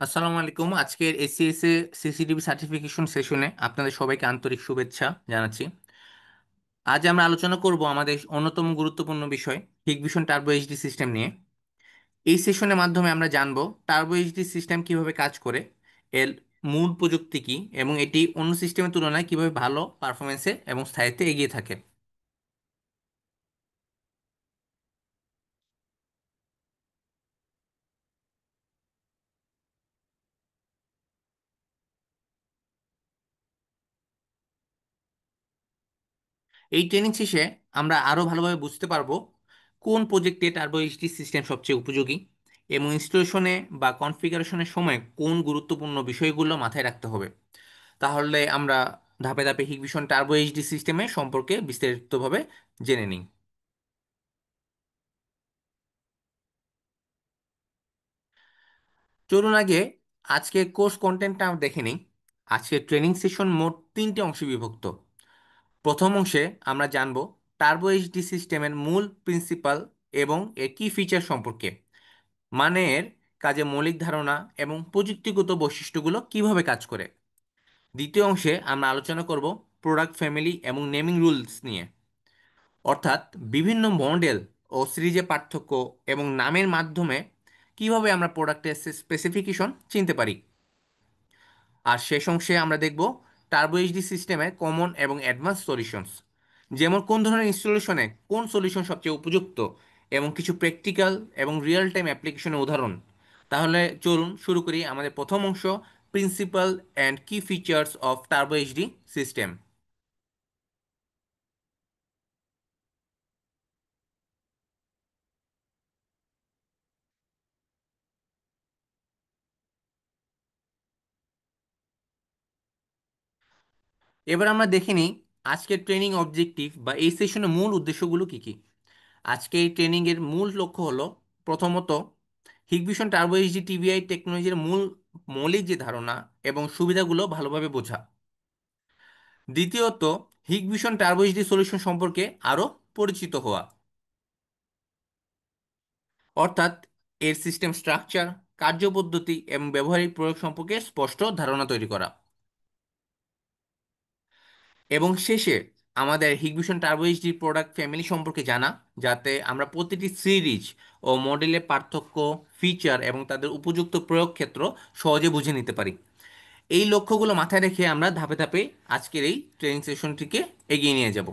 আসসালামু আলাইকুম। আজকের এসিএস এ সিসিটিভি সার্টিফিকেশন সেশনে আপনাদের সবাইকে আন্তরিক শুভেচ্ছা জানাচ্ছি। আজ আমরা আলোচনা করব আমাদের অন্যতম গুরুত্বপূর্ণ বিষয় হিগবিশন টার্বো এইচডি সিস্টেম নিয়ে। এই সেশনের মাধ্যমে আমরা জানব টার্বো এইচডি সিস্টেম কিভাবে কাজ করে, এর মূল প্রযুক্তি কী এবং এটি অন্য সিস্টেমের তুলনায় কিভাবে ভালো পারফরমেন্সে এবং স্থায়িত্বে এগিয়ে থাকে। এই ট্রেনিং শেষে আমরা আরও ভালোভাবে বুঝতে পারবো কোন প্রজেক্টে টার্বো এইচডি সিস্টেম সবচেয়ে উপযোগী এবং ইনস্টলেশনে বা কনফিগারেশনের সময় কোন গুরুত্বপূর্ণ বিষয়গুলো মাথায় রাখতে হবে। তাহলে আমরা ধাপে ধাপে হিগবিশন টার্বো এইচডি সিস্টেমের সম্পর্কে বিস্তারিতভাবে জেনে নিই। চলুন আগে আজকের কোর্স কন্টেন্টটা আমরা দেখে নিই। আজকের ট্রেনিং সেশন মোট তিনটে অংশে বিভক্ত। প্রথম অংশে আমরা জানব টার্বো এইচডি সিস্টেমের মূল প্রিন্সিপাল এবং এর কি ফিচার সম্পর্কে, মানে এর কাজে মৌলিক ধারণা এবং প্রযুক্তিগত বৈশিষ্ট্যগুলো কিভাবে কাজ করে। দ্বিতীয় অংশে আমরা আলোচনা করব প্রোডাক্ট ফ্যামিলি এবং নেমিং রুলস নিয়ে, অর্থাৎ বিভিন্ন মডেল ও সিরিজের পার্থক্য এবং নামের মাধ্যমে কিভাবে আমরা প্রোডাক্টের স্পেসিফিকেশন চিনতে পারি। আর শেষ অংশে আমরা দেখব টার্বো এইচডি সিস্টেমের কমন এবং অ্যাডভান্স সলিউশনস, যেমন কোন ধরনের ইনস্টলেশনে কোন সলিউশন সবচেয়ে উপযুক্ত এবং কিছু প্র্যাকটিক্যাল এবং রিয়েল টাইম অ্যাপ্লিকেশনের উদাহরণ। তাহলে চলুন শুরু করি আমাদের প্রথম অংশ, প্রিন্সিপাল অ্যান্ড কি features of turbo HD system. এবার আমরা দেখে নিই আজকের ট্রেনিং অবজেক্টিভ বা এই সেশনের মূল উদ্দেশ্যগুলো কি কি। আজকে এই ট্রেনিংয়ের মূল লক্ষ্য হলো, প্রথমত, হিগবিশন টার্বো এইচডি টিভিআই টেকনোলজির মূল মৌলিক যে ধারণা এবং সুবিধাগুলো ভালোভাবে বোঝা। দ্বিতীয়ত, হিগবিশন টার্বো এইচডি সলিউশন সম্পর্কে আরও পরিচিত হওয়া, অর্থাৎ এর সিস্টেম স্ট্রাকচার, কার্যপদ্ধতি এবং ব্যবহারিক প্রয়োগ সম্পর্কে স্পষ্ট ধারণা তৈরি করা। এবং শেষে আমাদের Hikvision Turbo HD product family সম্পর্কে জানা, যাতে আমরা প্রতিটি সিরিজ ও মডেলের পার্থক্য, ফিচার এবং তাদের উপযুক্ত প্রয়োগ ক্ষেত্র সহজে বুঝে নিতে পারি। এই লক্ষ্যগুলো মাথায় রেখে আমরা ধাপে ধাপে আজকের এই ট্রেনিং সেশনটিকে এগিয়ে নিয়ে যাব।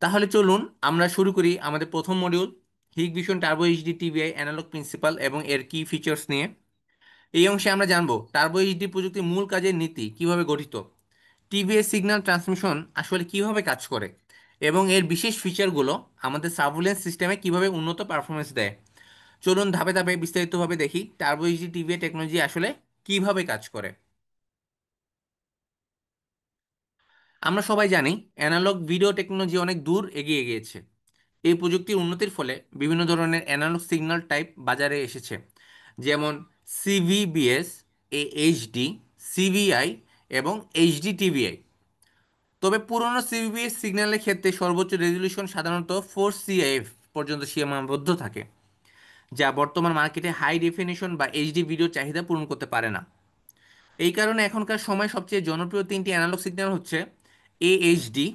তাহলে চলুন আমরা শুরু করি আমাদের প্রথম module, Hikvision Turbo HD TVI analogue principle এবং এর কি ফিচার্স নিয়ে। এই অংশে আমরা জানব টার্বো এইচডি প্রযুক্তির মূল কাজের নীতি কিভাবে গঠিত, টিভিএস সিগন্যাল ট্রান্সমিশন আসলে কিভাবে কাজ করে এবং এর বিশেষ ফিচারগুলো আমাদের সার্ভেলেন্স সিস্টেমে কিভাবে উন্নত পারফরমেন্স দেয়। চলুন ধাপে ধাপে বিস্তারিতভাবে দেখি টার্বো এইচডি টিভিএ টেকনোলজি আসলে কিভাবে কাজ করে। আমরা সবাই জানি অ্যানালগ ভিডিও টেকনোলজি অনেক দূর এগিয়ে গিয়েছে। এই প্রযুক্তির উন্নতির ফলে বিভিন্ন ধরনের অ্যানালগ সিগন্যাল টাইপ বাজারে এসেছে, যেমন সিভিবিএস, এইচডি, সিভিআই এবং এইচডি টিভিআই। তবে পুরনো সিভিবিএস সিগন্যালের ক্ষেত্রে সর্বোচ্চ রেজলিউশন সাধারণত 4CF পর্যন্ত সীমাবদ্ধ থাকে, যা বর্তমান মার্কেটে হাই ডেফিনিশন বা এইচডি ভিডিও চাহিদা পূরণ করতে পারে না। এই কারণে এখনকার সময় সবচেয়ে জনপ্রিয় তিনটি অ্যানালগ সিগন্যাল হচ্ছে এএইচডি,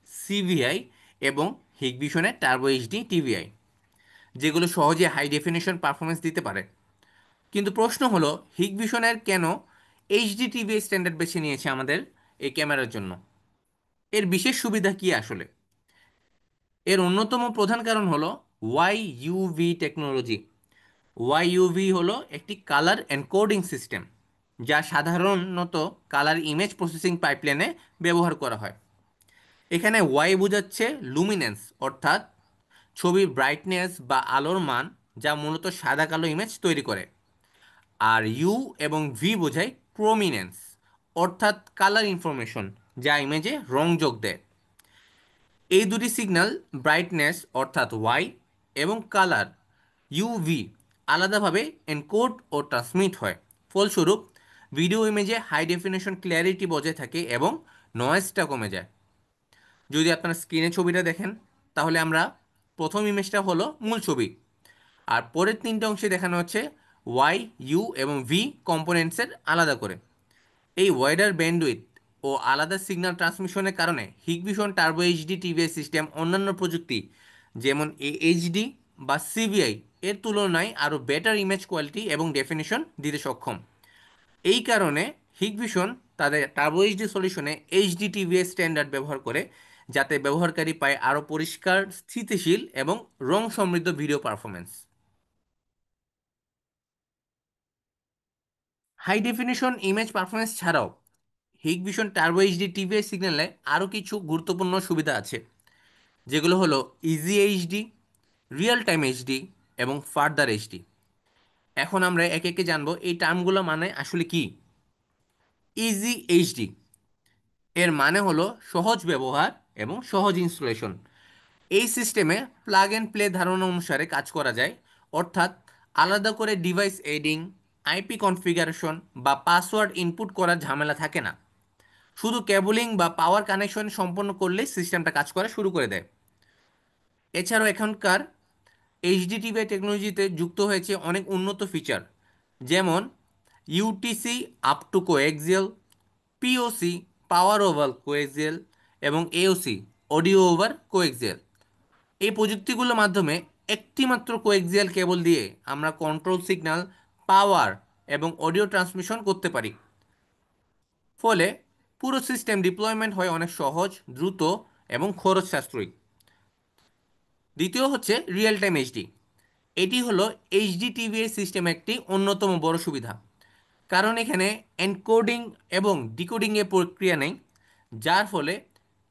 সিভিআই এবং হিগবিশনের টার্বো এইচডি টিভিআই, যেগুলো সহজে হাই ডেফিনিশন পারফরমেন্স দিতে পারে। কিন্তু প্রশ্ন হলো, হিগবিশনের কেন এইচডি টিভিআই স্ট্যান্ডার্ড বেছে নিয়েছে আমাদের এই ক্যামেরার জন্য? এর বিশেষ সুবিধা কি আসলে? এর অন্যতম প্রধান কারণ হলো ওয়াই ইউভি টেকনোলজি। ওয়াই ইউভি হলো একটি কালার এনকোডিং সিস্টেম, যা সাধারণত কালার ইমেজ প্রসেসিং পাইপলাইনে ব্যবহার করা হয়। এখানে ওয়াই বোঝাচ্ছে লুমিনেন্স, অর্থাৎ ছবির ব্রাইটনেস বা আলোর মান, যা মূলত সাদা কালো ইমেজ তৈরি করে। আর ইউ এবং ভি বোঝায় প্রমিনেন্স, অর্থাৎ কালার ইনফরমেশন, যা ইমেজে রং যোগ দেয়। এই দুটি সিগন্যাল, ব্রাইটনেস অর্থাৎ ওয়াই এবং কালার ইউভি, আলাদাভাবে এনকোড ও ট্রান্সমিট হয়। ফলস্বরূপ ভিডিও ইমেজে হাই ডেফিনেশন ক্লিয়ারিটি বজায় থাকে এবং নয়েজটা কমে যায়। যদি আপনার স্ক্রিনে ছবিটা দেখেন, তাহলে আমরা প্রথম ইমেজটা হলো মূল ছবি, আর পরের তিনটে অংশে দেখানো হচ্ছে ওয়াই, ইউ এবং ভি কম্পোনেন্টসের আলাদা করে। এই ওয়াইডার ব্যান্ডউইথ ও আলাদা সিগন্যাল ট্রান্সমিশনের কারণে Hikvision Turbo HD TVI system অন্যান্য প্রযুক্তি যেমন এইচডি বা সিবিআই এর তুলনায় আরও বেটার ইমেজ কোয়ালিটি এবং ডেফিনিশন দিতে সক্ষম। এই কারণে হিগভিশন তাদের টার্বো এইচডি সলিউশনে এইচডি টিভিএস স্ট্যান্ডার্ড ব্যবহার করে, যাতে ব্যবহারকারী পায় আরও পরিষ্কার, স্থিতিশীল এবং রং সমৃদ্ধ video performance. High definition image performance ছাড়াও হিগভিশন টার্বো এইচডি টিভিএস সিগন্যালে আরও কিছু গুরুত্বপূর্ণ সুবিধা আছে, যেগুলো হলো easy HD, real time HD এবং ফার্দার এইচডি। এখন আমরা একে একে জানবো এই টার্মগুলো মানে আসলে কি। ইজি এইচডি এর মানে হলো সহজ ব্যবহার এবং সহজ ইনস্টলেশন। এই সিস্টেমে প্লাগ অ্যান্ড প্লে ধারণা অনুসারে কাজ করা যায়, অর্থাৎ আলাদা করে ডিভাইস এডিং, আইপি কনফিগারেশন বা পাসওয়ার্ড ইনপুট করার ঝামেলা থাকে না। শুধু কেবলিং বা পাওয়ার কানেকশন সম্পন্ন করলেই সিস্টেমটা কাজ করা শুরু করে দেয়। এছাড়াও এখনকার এইচডিটিভিআই টেকনোলজিতে যুক্ত হয়েছে অনেক উন্নত ফিচার, যেমন UTC up to coaxial, POC power over coaxial এবং এওসি অডিও ওভার কোএক্সিয়াল। এই প্রযুক্তিগুলোর মাধ্যমে একটিমাত্র কোএক্সিয়াল কেবল দিয়ে আমরা কন্ট্রোল সিগন্যাল, পাওয়ার এবং অডিও ট্রান্সমিশন করতে পারি। ফলে পুরো সিস্টেম ডিপ্লয়মেন্ট হয় অনেক সহজ, দ্রুত এবং খরচ সাশ্রয়ী। দ্বিতীয় হচ্ছে রিয়েল টাইম এইচডি। এটি হলো এইচডি টিভিএস সিস্টেমের একটি অন্যতম বড় সুবিধা, কারণ এখানে এনকোডিং এবং ডিকোডিংয়ের প্রক্রিয়া নেই, যার ফলে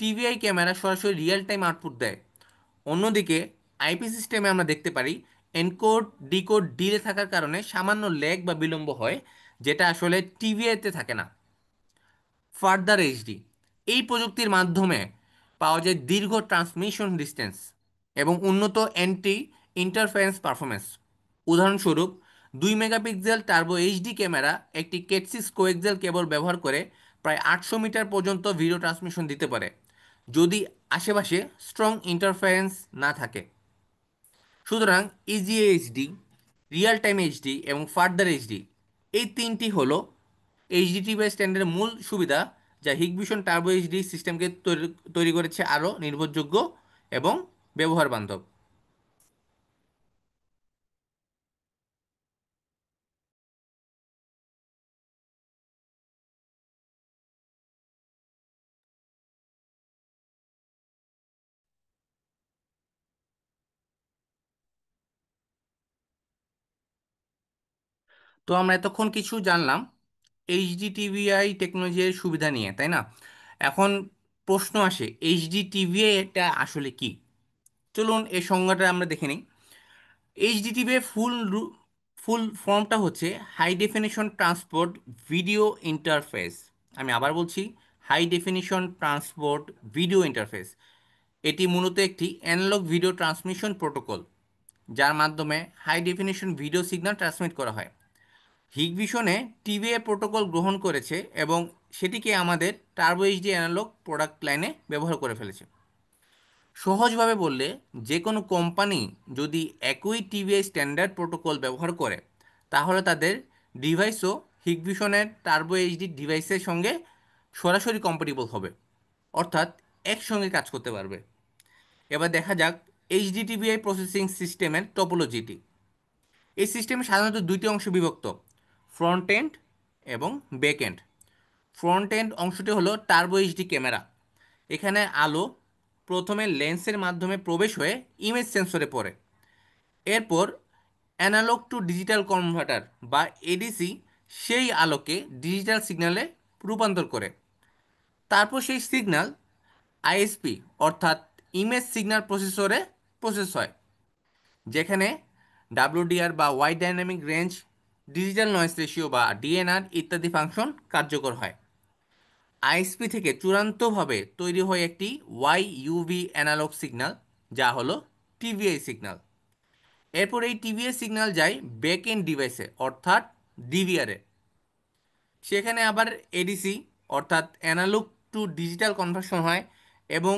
টিভিআই ক্যামেরা সরাসরি রিয়েল টাইম আউটপুট দেয়। অন্যদিকে আইপি সিস্টেমে আমরা দেখতে পারি এনকোড ডিকোড ডিলে থাকার কারণে সামান্য ল্যাগ বা বিলম্ব হয়, যেটা আসলে টিভিআইতে থাকে না। ফার্দার এইচডি এই প্রযুক্তির মাধ্যমে পাওয়া যায় দীর্ঘ ট্রান্সমিশন ডিস্টেন্স এবং উন্নত অ্যান্টি ইন্টারফারেন্স পারফরমেন্স। উদাহরণস্বরূপ 2 মেগাপিক্সেল টার্বো এইচডি ক্যামেরা একটি কেট 6 কোএক্সেল কেবল ব্যবহার করে প্রায় 800 মিটার পর্যন্ত ভিডিও ট্রান্সমিশন দিতে পারে, যদি আশেপাশে স্ট্রং ইন্টারফারেন্স না থাকে। সুতরাং easy HD, real time HD এবং ফার্দার এইচডি এই তিনটি হলো এইচডি টিভি স্ট্যান্ডার্ডের মূল সুবিধা, যা হিগভিশন টার্বো এইচডি সিস্টেমকে তৈরি তৈরি করেছে আরও নির্ভরযোগ্য এবং ব্যবহার বান্ধব। তো আমরা এতক্ষণ কিছু জানলাম এইচডি টিভিআই টেকনোলজির সুবিধা নিয়ে, তাই না? এখন প্রশ্ন আসে, এইচডি টিভিআই এটা আসলে কি? চলুন এই সংজ্ঞাটা আমরা দেখে নিই। এইচডিটিভি ফুল ফর্মটা হচ্ছে high definition transport video interface. আমি আবার বলছি, high definition transport video interface. এটি মূলত একটি অ্যানালগ ভিডিও ট্রান্সমিশন প্রোটোকল, যার মাধ্যমে high definition video signal transmit করা হয়। হিগভিশনে টিভিএ প্রোটোকল গ্রহণ করেছে এবং সেটিকে আমাদের টার্বো এইচডি অ্যানালগ প্রোডাক্ট লাইনে ব্যবহার করে ফেলেছে। সহজভাবে বললে, যে কোনো কোম্পানি যদি একই টিভিআই স্ট্যান্ডার্ড প্রোটোকল ব্যবহার করে, তাহলে তাদের ডিভাইসও হিগভিশনের টার্বো এইচডি ডিভাইসের সঙ্গে সরাসরি কম্পাটিবল হবে, অর্থাৎ একসঙ্গে কাজ করতে পারবে। এবার দেখা যাক এইচডি টিভিআই প্রসেসিং সিস্টেমের টপোলজিটি। এই সিস্টেমে সাধারণত দুইটি অংশ বিভক্ত, ফ্রন্ট এন্ড এবং ব্যাক এন্ড। ফ্রন্ট এন্ড অংশটি হলো টার্বো এইচডি ক্যামেরা। এখানে আলো প্রথমে লেন্সের মাধ্যমে প্রবেশ হয়ে ইমেজ সেন্সরে পড়ে। এরপর অ্যানালগ টু ডিজিটাল কনভার্টার বা এডিসি সেই আলোকে ডিজিটাল সিগন্যালে রূপান্তর করে। তারপর সেই সিগন্যাল আইএসপি অর্থাৎ ইমেজ সিগন্যাল প্রসেসরে প্রসেস হয়, যেখানে ডাব্লিউডিআর বা wide dynamic range, digital noise ratio বা ডিএনআর ইত্যাদি ফাংশন কার্যকর হয়। আইএসপি থেকে চূড়ান্তভাবে তৈরি হয় একটি ওয়াই ইউভি অ্যানালগ সিগন্যাল, যা হলো টিভিআই সিগন্যাল। এরপর এই টিভিআই সিগন্যাল যায় ব্যাক এন্ড ডিভাইসে অর্থাৎ ডিভিআরে। সেখানে আবার এডিসি অর্থাৎ অ্যানালগ টু ডিজিটাল কনভার্সন হয় এবং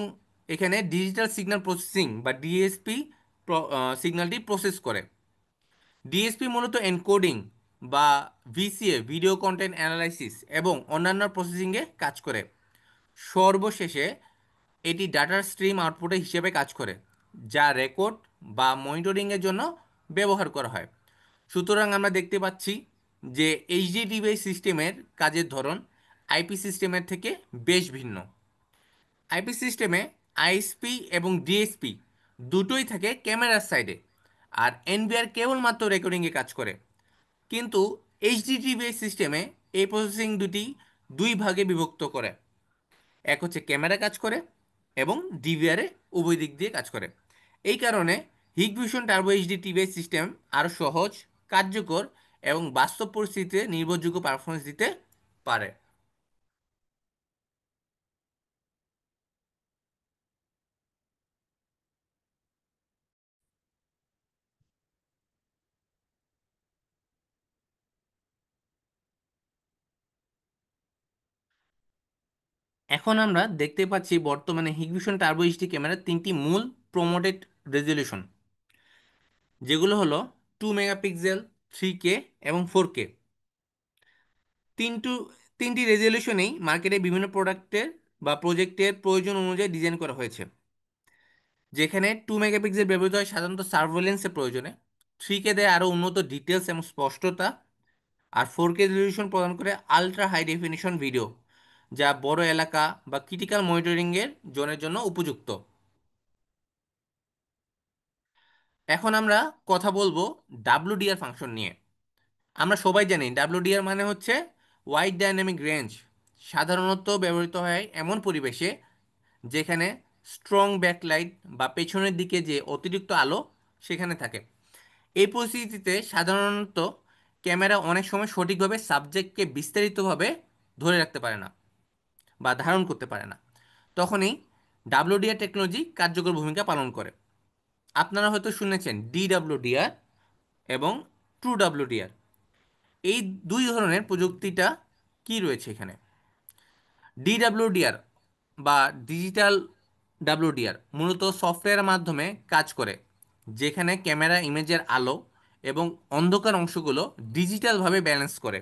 এখানে ডিজিটাল সিগন্যাল প্রসেসিং বা ডিএসপি সিগন্যালটি প্রসেস করে। ডিএসপি মূলত এনকোডিং বা ভিসিএ ভিডিও কন্টেন্ট অ্যানালাইসিস এবং অন্যান্য প্রসেসিংয়ে কাজ করে। সর্বশেষে এটি ডাটার স্ট্রিম আউটপুটের হিসেবে কাজ করে, যা রেকর্ড বা মনিটরিংয়ের জন্য ব্যবহার করা হয়। সুতরাং আমরা দেখতে পাচ্ছি যে এইচডিটিভি সিস্টেমের কাজের ধরন আইপি সিস্টেমের থেকে বেশ ভিন্ন। আইপি সিস্টেমে আইএসপি এবং ডিএসপি দুটোই থাকে ক্যামেরার সাইডে, আর এনবিআর কেবলমাত্র রেকর্ডিংয়ে কাজ করে। কিন্তু এইচডিটিভি সিস্টেমে এই প্রসেসিং দুই ভাগে বিভক্ত করে। এক হচ্ছে ক্যামেরা কাজ করে এবং ডিভিআরে উভয় দিক দিয়ে কাজ করে। এই কারণে Hikvision turbo HD TVI system আরও সহজ, কার্যকর এবং বাস্তব পরিস্থিতিতে নির্ভরযোগ্য পারফরমেন্স দিতে পারে। এখন আমরা দেখতে পাচ্ছি বর্তমানে হিগভিশন টার্বো এইচডি ক্যামেরার তিনটি মূল প্রমোটেড রেজলিউশন, যেগুলো হলো 2 মেগাপিক্সেল, 3K এবং 4K। তিনটু তিনটি রেজলিউশনেই মার্কেটে বিভিন্ন প্রোডাক্টের বা প্রজেক্টের প্রয়োজন অনুযায়ী ডিজাইন করা হয়েছে। যেখানে 2 মেগাপিক্সেল ব্যবহৃত হয় সাধারণত সার্ভেলেন্সের প্রয়োজনে, 3K দেয় আরও উন্নত ডিটেলস এবং স্পষ্টতা, আর 4K রেজলিউশন প্রদান করে আলট্রা হাই ডেফিনিশন ভিডিও, যা বড় এলাকা বা ক্রিটিক্যাল মনিটরিংয়ের জোনের জন্য উপযুক্ত। এখন আমরা কথা বলবো ডাব্লিউডিআর ফাংশন নিয়ে। আমরা সবাই জানি ডাব্লিউডিআর মানে হচ্ছে ওয়াইড ডাইনামিক রেঞ্জ। সাধারণত ব্যবহৃত হয় এমন পরিবেশে যেখানে স্ট্রং ব্যাকলাইট বা পেছনের দিকে যে অতিরিক্ত আলো সেখানে থাকে। এই পরিস্থিতিতে সাধারণত ক্যামেরা অনেক সময় সঠিকভাবে সাবজেক্টকে বিস্তারিতভাবে ধরে রাখতে পারে না বা ধারণ করতে পারে না। তখনই ডাব্লিউডিআর টেকনোলজি কার্যকর ভূমিকা পালন করে। আপনারা হয়তো শুনেছেন ডিডাব্লিউডিআর এবং ট্রু ডাব্লিউডিআর। এই দুই ধরনের প্রযুক্তিটা কি রয়েছে এখানে। ডিডাব্লিউডিআর বা ডিজিটাল ডাব্লিউডিআর মূলত সফটওয়্যারের মাধ্যমে কাজ করে, যেখানে ক্যামেরা ইমেজের আলো এবং অন্ধকার অংশগুলো ডিজিটালভাবে ব্যালেন্স করে।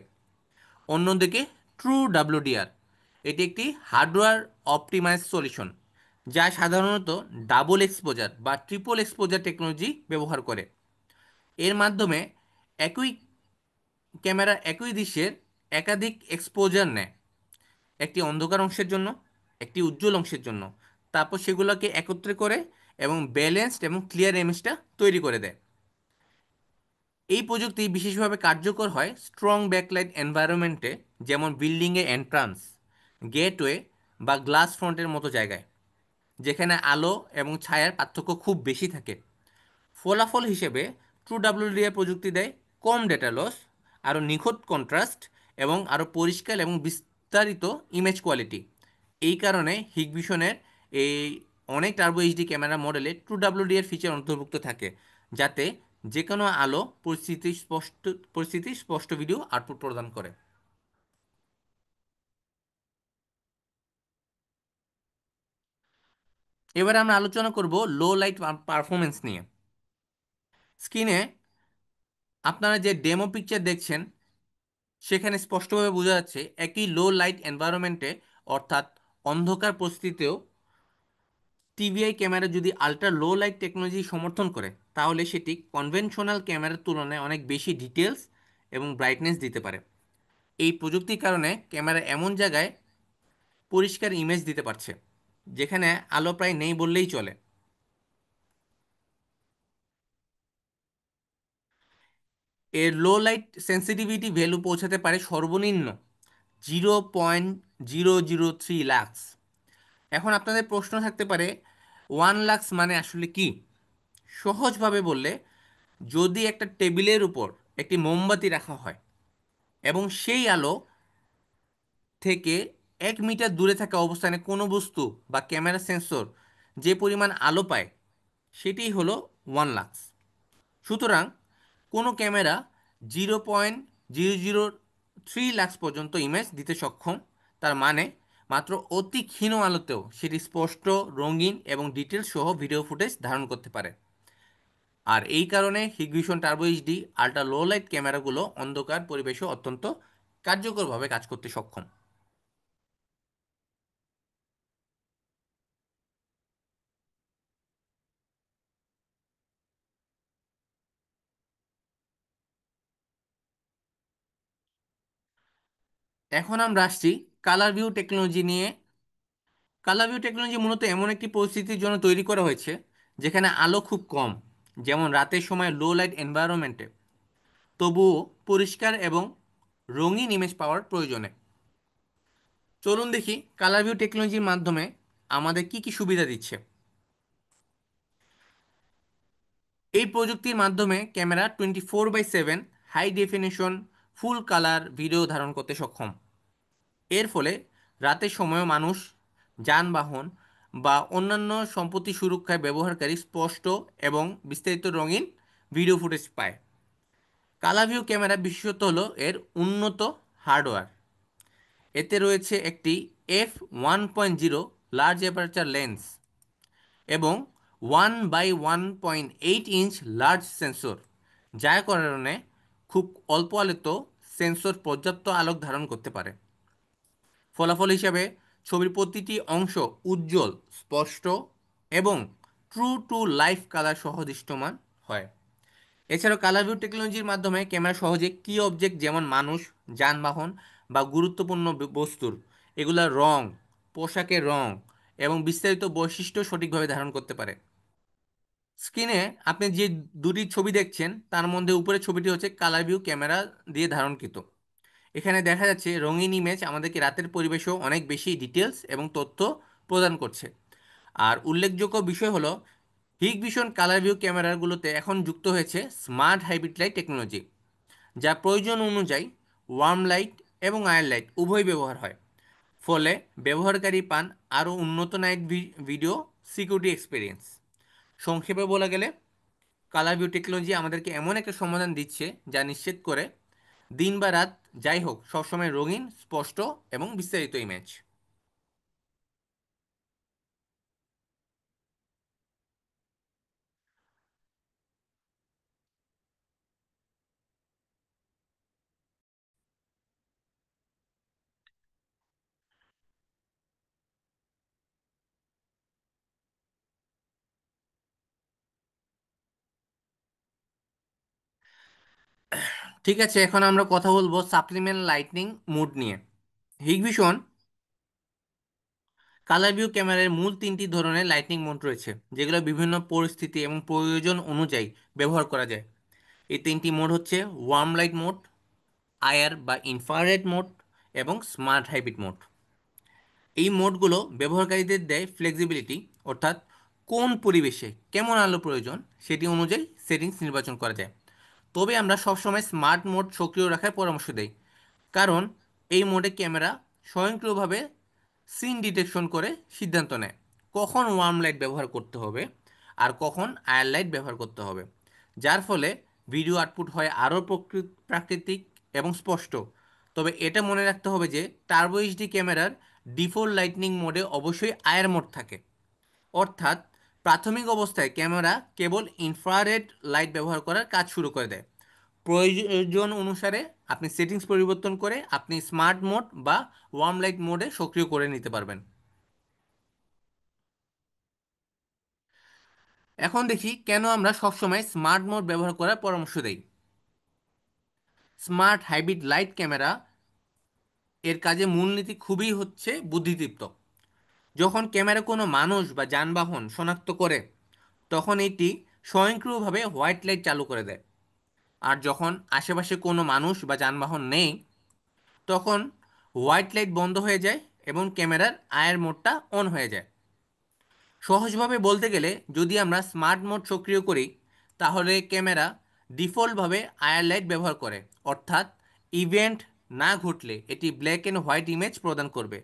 অন্যদিকে ট্রু ডাব্লিউডিআর এটি একটি হার্ডওয়্যার অপটিমাইজ সলিউশন, যা সাধারণত ডাবল এক্সপোজার বা ট্রিপল এক্সপোজার টেকনোলজি ব্যবহার করে। এর মাধ্যমে একই ক্যামেরা একই দৃশ্যের একাধিক এক্সপোজার নেয়, একটি অন্ধকার অংশের জন্য, একটি উজ্জ্বল অংশের জন্য। তারপর সেগুলোকে একত্রে করে এবং ব্যালেন্সড এবং ক্লিয়ার ইমেজটা তৈরি করে দেয়। এই প্রযুক্তি বিশেষভাবে কার্যকর হয় স্ট্রং ব্যাকলাইট এনভায়রনমেন্টে, যেমন বিল্ডিংয়ে এন্ট্রান্স, গেটওয়ে বা গ্লাস ফ্রন্টের মতো জায়গায়, যেখানে আলো এবং ছায়ার পার্থক্য খুব বেশি থাকে। ফলাফল হিসেবে ট্রু ডাব্লিউডিআর প্রযুক্তি দেয় কম ডেটা লস, আরও নিখুঁত কন্ট্রাস্ট এবং আরও পরিষ্কার এবং বিস্তারিত ইমেজ কোয়ালিটি। এই কারণে হিগভিশনের এই অনেক টার্বো এইচডি ক্যামেরা মডেলে ট্রু ডাব্লিউডিআর ফিচার অন্তর্ভুক্ত থাকে, যাতে যে কোনো আলো পরিস্থিতি স্পষ্ট ভিডিও আউটপুট প্রদান করে। এবারে আমরা আলোচনা করব লো লাইট পারফরমেন্স নিয়ে। স্ক্রিনে আপনারা যে ডেমো পিকচার দেখছেন সেখানে স্পষ্টভাবে বোঝা যাচ্ছে একই লো লাইট এনভায়রনমেন্টে, অর্থাৎ অন্ধকার পরিস্থিতিতেও টিভিআই ক্যামেরা যদি আল্ট্রা লো লাইট টেকনোলজি সমর্থন করে, তাহলে সেটি কনভেনশনাল ক্যামেরার তুলনায় অনেক বেশি ডিটেলস এবং ব্রাইটনেস দিতে পারে। এই প্রযুক্তির কারণে ক্যামেরা এমন জায়গায় পরিষ্কার ইমেজ দিতে পারছে যেখানে আলো প্রায় নেই বললেই চলে। এর লো লাইট সেন্সিটিভিটি ভ্যালু পৌঁছাতে পারে সর্বনিম্ন 0.003 লাক্স। এখন আপনাদের প্রশ্ন থাকতে পারে 1 লাক্স মানে আসলে কি। সহজভাবে বললে, যদি একটা টেবিলের উপর একটি মোমবাতি রাখা হয় এবং সেই আলো থেকে 1 মিটার দূরে থাকা অবস্থানে কোনো বস্তু বা ক্যামেরা সেন্সর যে পরিমাণ আলো পায়, সেটিই হলো 1 লাক্স। সুতরাং কোনো ক্যামেরা 0.003 লাক্স পর্যন্ত ইমেজ দিতে সক্ষম। তার মানে মাত্র অতি ক্ষীণ আলোতেও সেটি স্পষ্ট, রঙিন এবং ডিটেলস সহ ভিডিও ফুটেজ ধারণ করতে পারে। আর এই কারণে Hikvision turbo HD ultra low light ক্যামেরাগুলো অন্ধকার পরিবেশেও অত্যন্ত কার্যকরভাবে কাজ করতে সক্ষম। এখন আমরা আসছি কালার ভিউ টেকনোলজি নিয়ে। কালার ভিউ টেকনোলজি মূলত এমন একটি পরিস্থিতির জন্য তৈরি করা হয়েছে যেখানে আলো খুব কম, যেমন রাতের সময় লো লাইট এনভায়রনমেন্টে, তবুও পরিষ্কার এবং রঙিন ইমেজ পাওয়ার প্রয়োজনে। চলুন দেখি কালার ভিউ টেকনোলজির মাধ্যমে আমাদের কি কি সুবিধা দিচ্ছে। এই প্রযুক্তির মাধ্যমে camera 24/7 high definition full colour video ধারণ করতে সক্ষম। এর ফলে রাতের সময়ও মানুষ, যানবাহন বা অন্যান্য সম্পত্তি সুরক্ষায় ব্যবহারকারী স্পষ্ট এবং বিস্তারিত রঙিন ভিডিও ফুটেজ পায়। কালার ভিউ ক্যামেরা বিশেষত হলো এর উন্নত হার্ডওয়্যার। এতে রয়েছে একটি f1.0 লার্জ অ্যাপারচার লেন্স এবং 1/1.8 ইঞ্চ লার্জ সেন্সর, যার কারণে খুব অল্প আলোতেও সেন্সর পর্যাপ্ত আলোক ধারণ করতে পারে। ফলাফল হিসাবে ছবির প্রতিটি অংশ উজ্জ্বল, স্পষ্ট এবং ট্রু টু লাইফ কালার সহ দৃশ্যমান হয়। এছাড়াও কালার ভিউ টেকনোলজির মাধ্যমে ক্যামেরা সহজে কি অবজেক্ট যেমন মানুষ, যানবাহন বা গুরুত্বপূর্ণ বস্তুর এগুলার রং, পোশাকের রং এবং বিস্তারিত বৈশিষ্ট্য সঠিকভাবে ধারণ করতে পারে। স্ক্রিনে আপনি যে দুটি ছবি দেখছেন তার মধ্যে উপরের ছবিটি হচ্ছে কালার ভিউ ক্যামেরা দিয়ে ধারণকৃত। এখানে দেখা যাচ্ছে রঙিন ইমেজ আমাদেরকে রাতের পরিবেশেও অনেক বেশি ডিটেলস এবং তথ্য প্রদান করছে। আর উল্লেখযোগ্য বিষয় হলো হিগভিশন কালার ভিউ ক্যামেরাগুলোতে এখন যুক্ত হয়েছে স্মার্ট হাইব্রিড লাইট টেকনোলজি, যা প্রয়োজন অনুযায়ী ওয়ার্ম লাইট এবং আয়ার লাইট উভয় ব্যবহার হয়। ফলে ব্যবহারকারী পান আরও উন্নত নাইট ভিডিও সিকিউরিটি এক্সপিরিয়েন্স। সংক্ষেপে বলা গেলে কালার ভিউ টেকনোলজি আমাদেরকে এমন একটা সমাধান দিচ্ছে যা নিশ্চিত করে দিন বা রাত যাই হোক সবসময় রঙিন, স্পষ্ট এবং বিস্তারিত ইমেজ। ঠিক আছে, এখন আমরা কথা বলবো সাপ্লিমেন্ট লাইটনিং মোড নিয়ে। হিগভিশন কালার ভিউ ক্যামেরার মূল তিনটি ধরনের লাইটনিং মোড রয়েছে, যেগুলো বিভিন্ন পরিস্থিতি এবং প্রয়োজন অনুযায়ী ব্যবহার করা যায়। এই তিনটি মোড হচ্ছে ওয়ার্ম লাইট মোড, আয়ার বা ইনফ্রারেড মোড এবং স্মার্ট হাইব্রিড মোড। এই মোডগুলো ব্যবহারকারীদের দেয় ফ্লেক্সিবিলিটি, অর্থাৎ কোন পরিবেশে কেমন আলো প্রয়োজন সেটি অনুযায়ী সেটিংস নির্বাচন করা যায়। তবে আমরা সবসময় স্মার্ট মোড সক্রিয় রাখার পরামর্শ দেই, কারণ এই মোডে ক্যামেরা স্বয়ংক্রিয়ভাবে সিন ডিটেকশন করে সিদ্ধান্ত নেয় কখন ওয়ার্ম লাইট ব্যবহার করতে হবে আর কখন আয়ার লাইট ব্যবহার করতে হবে, যার ফলে ভিডিও আউটপুট হয় আরও প্রাকৃতিক এবং স্পষ্ট। তবে এটা মনে রাখতে হবে যে টার্বো এইচডি ক্যামেরার ডিফল্ট লাইটনিং মোডে অবশ্যই আয়ার মোড থাকে, অর্থাৎ প্রাথমিক অবস্থায় ক্যামেরা কেবল ইনফ্রারেড লাইট ব্যবহার করার কাজ শুরু করে দেয়। প্রয়োজন অনুসারে আপনি সেটিংস পরিবর্তন করে আপনি স্মার্ট মোড বা ওয়ার্ম লাইট মোডে সক্রিয় করে নিতে পারবেন। এখন দেখি কেন আমরা সবসময় স্মার্ট মোড ব্যবহার করার পরামর্শ দেই। স্মার্ট হাইব্রিড লাইট ক্যামেরা এর কাজে মূলনীতি খুবই হচ্ছে বুদ্ধিদীপ্ত। যখন ক্যামেরা কোনো মানুষ বা যানবাহন শনাক্ত করে তখন এটি স্বয়ংক্রিয়ভাবে হোয়াইট লাইট চালু করে দেয়। আর যখন আশেপাশে কোনো মানুষ বা যানবাহন নেই তখন হোয়াইট লাইট বন্ধ হয়ে যায় এবং ক্যামেরার আয়ের মোডটা অন হয়ে যায়। সহজভাবে বলতে গেলে যদি আমরা স্মার্ট মোড সক্রিয় করি তাহলে ক্যামেরা ডিফল্টভাবে আয়ার লাইট ব্যবহার করে, অর্থাৎ ইভেন্ট না ঘটলে এটি ব্ল্যাক অ্যান্ড হোয়াইট ইমেজ প্রদান করবে।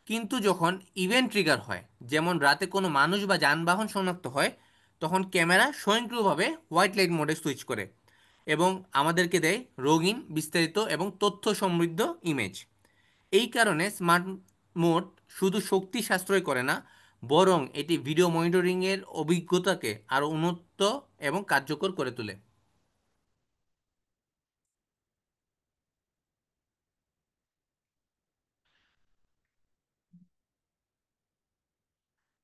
কিন্তু যখন ইভেন্ট ট্রিগার হয়, যেমন রাতে কোনো মানুষ বা যানবাহন শনাক্ত হয়, তখন ক্যামেরা স্বয়ংক্রিয়ভাবে হোয়াইট লাইট মোডে সুইচ করে এবং আমাদেরকে দেয় রঙিন, বিস্তারিত এবং তথ্য সমৃদ্ধ ইমেজ। এই কারণে মোড শুধু শক্তি সাশ্রয় করে না, বরং এটি ভিডিও মনিটরিংয়ের অভিজ্ঞতাকে আরও উন্নত এবং কার্যকর করে তোলে।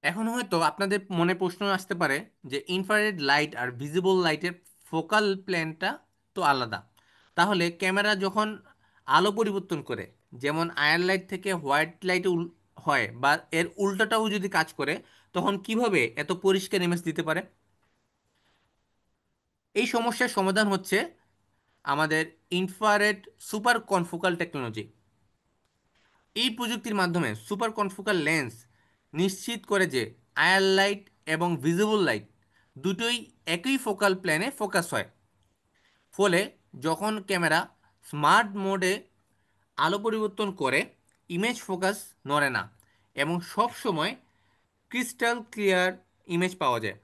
এখন হয়তো আপনাদের মনে প্রশ্ন আসতে পারে যে ইনফ্রারেড লাইট আর ভিজিবল লাইটের ফোকাল প্লেনটা তো আলাদা, তাহলে ক্যামেরা যখন আলো পরিবর্তন করে, যেমন আয়ার লাইট থেকে হোয়াইট লাইটে হয় বা এর উল্টাটাও যদি কাজ করে, তখন কিভাবে এত পরিষ্কার ইমেজ দিতে পারে? এই সমস্যার সমাধান হচ্ছে আমাদের ইনফ্রারেড সুপার কনফোকাল টেকনোলজি। এই প্রযুক্তির মাধ্যমে সুপার কনফোকাল লেন্স নিশ্চিত করে যে আয়ার লাইট এবং ভিজিবল লাইট দুটোই একই ফোকাল প্লেনে ফোকাস হয়। ফলে যখন ক্যামেরা স্মার্ট মোডে আলো পরিবর্তন করে, ইমেজ ফোকাস নড়ে না এবং সব সময় ক্রিস্টাল ক্লিয়ার ইমেজ পাওয়া যায়,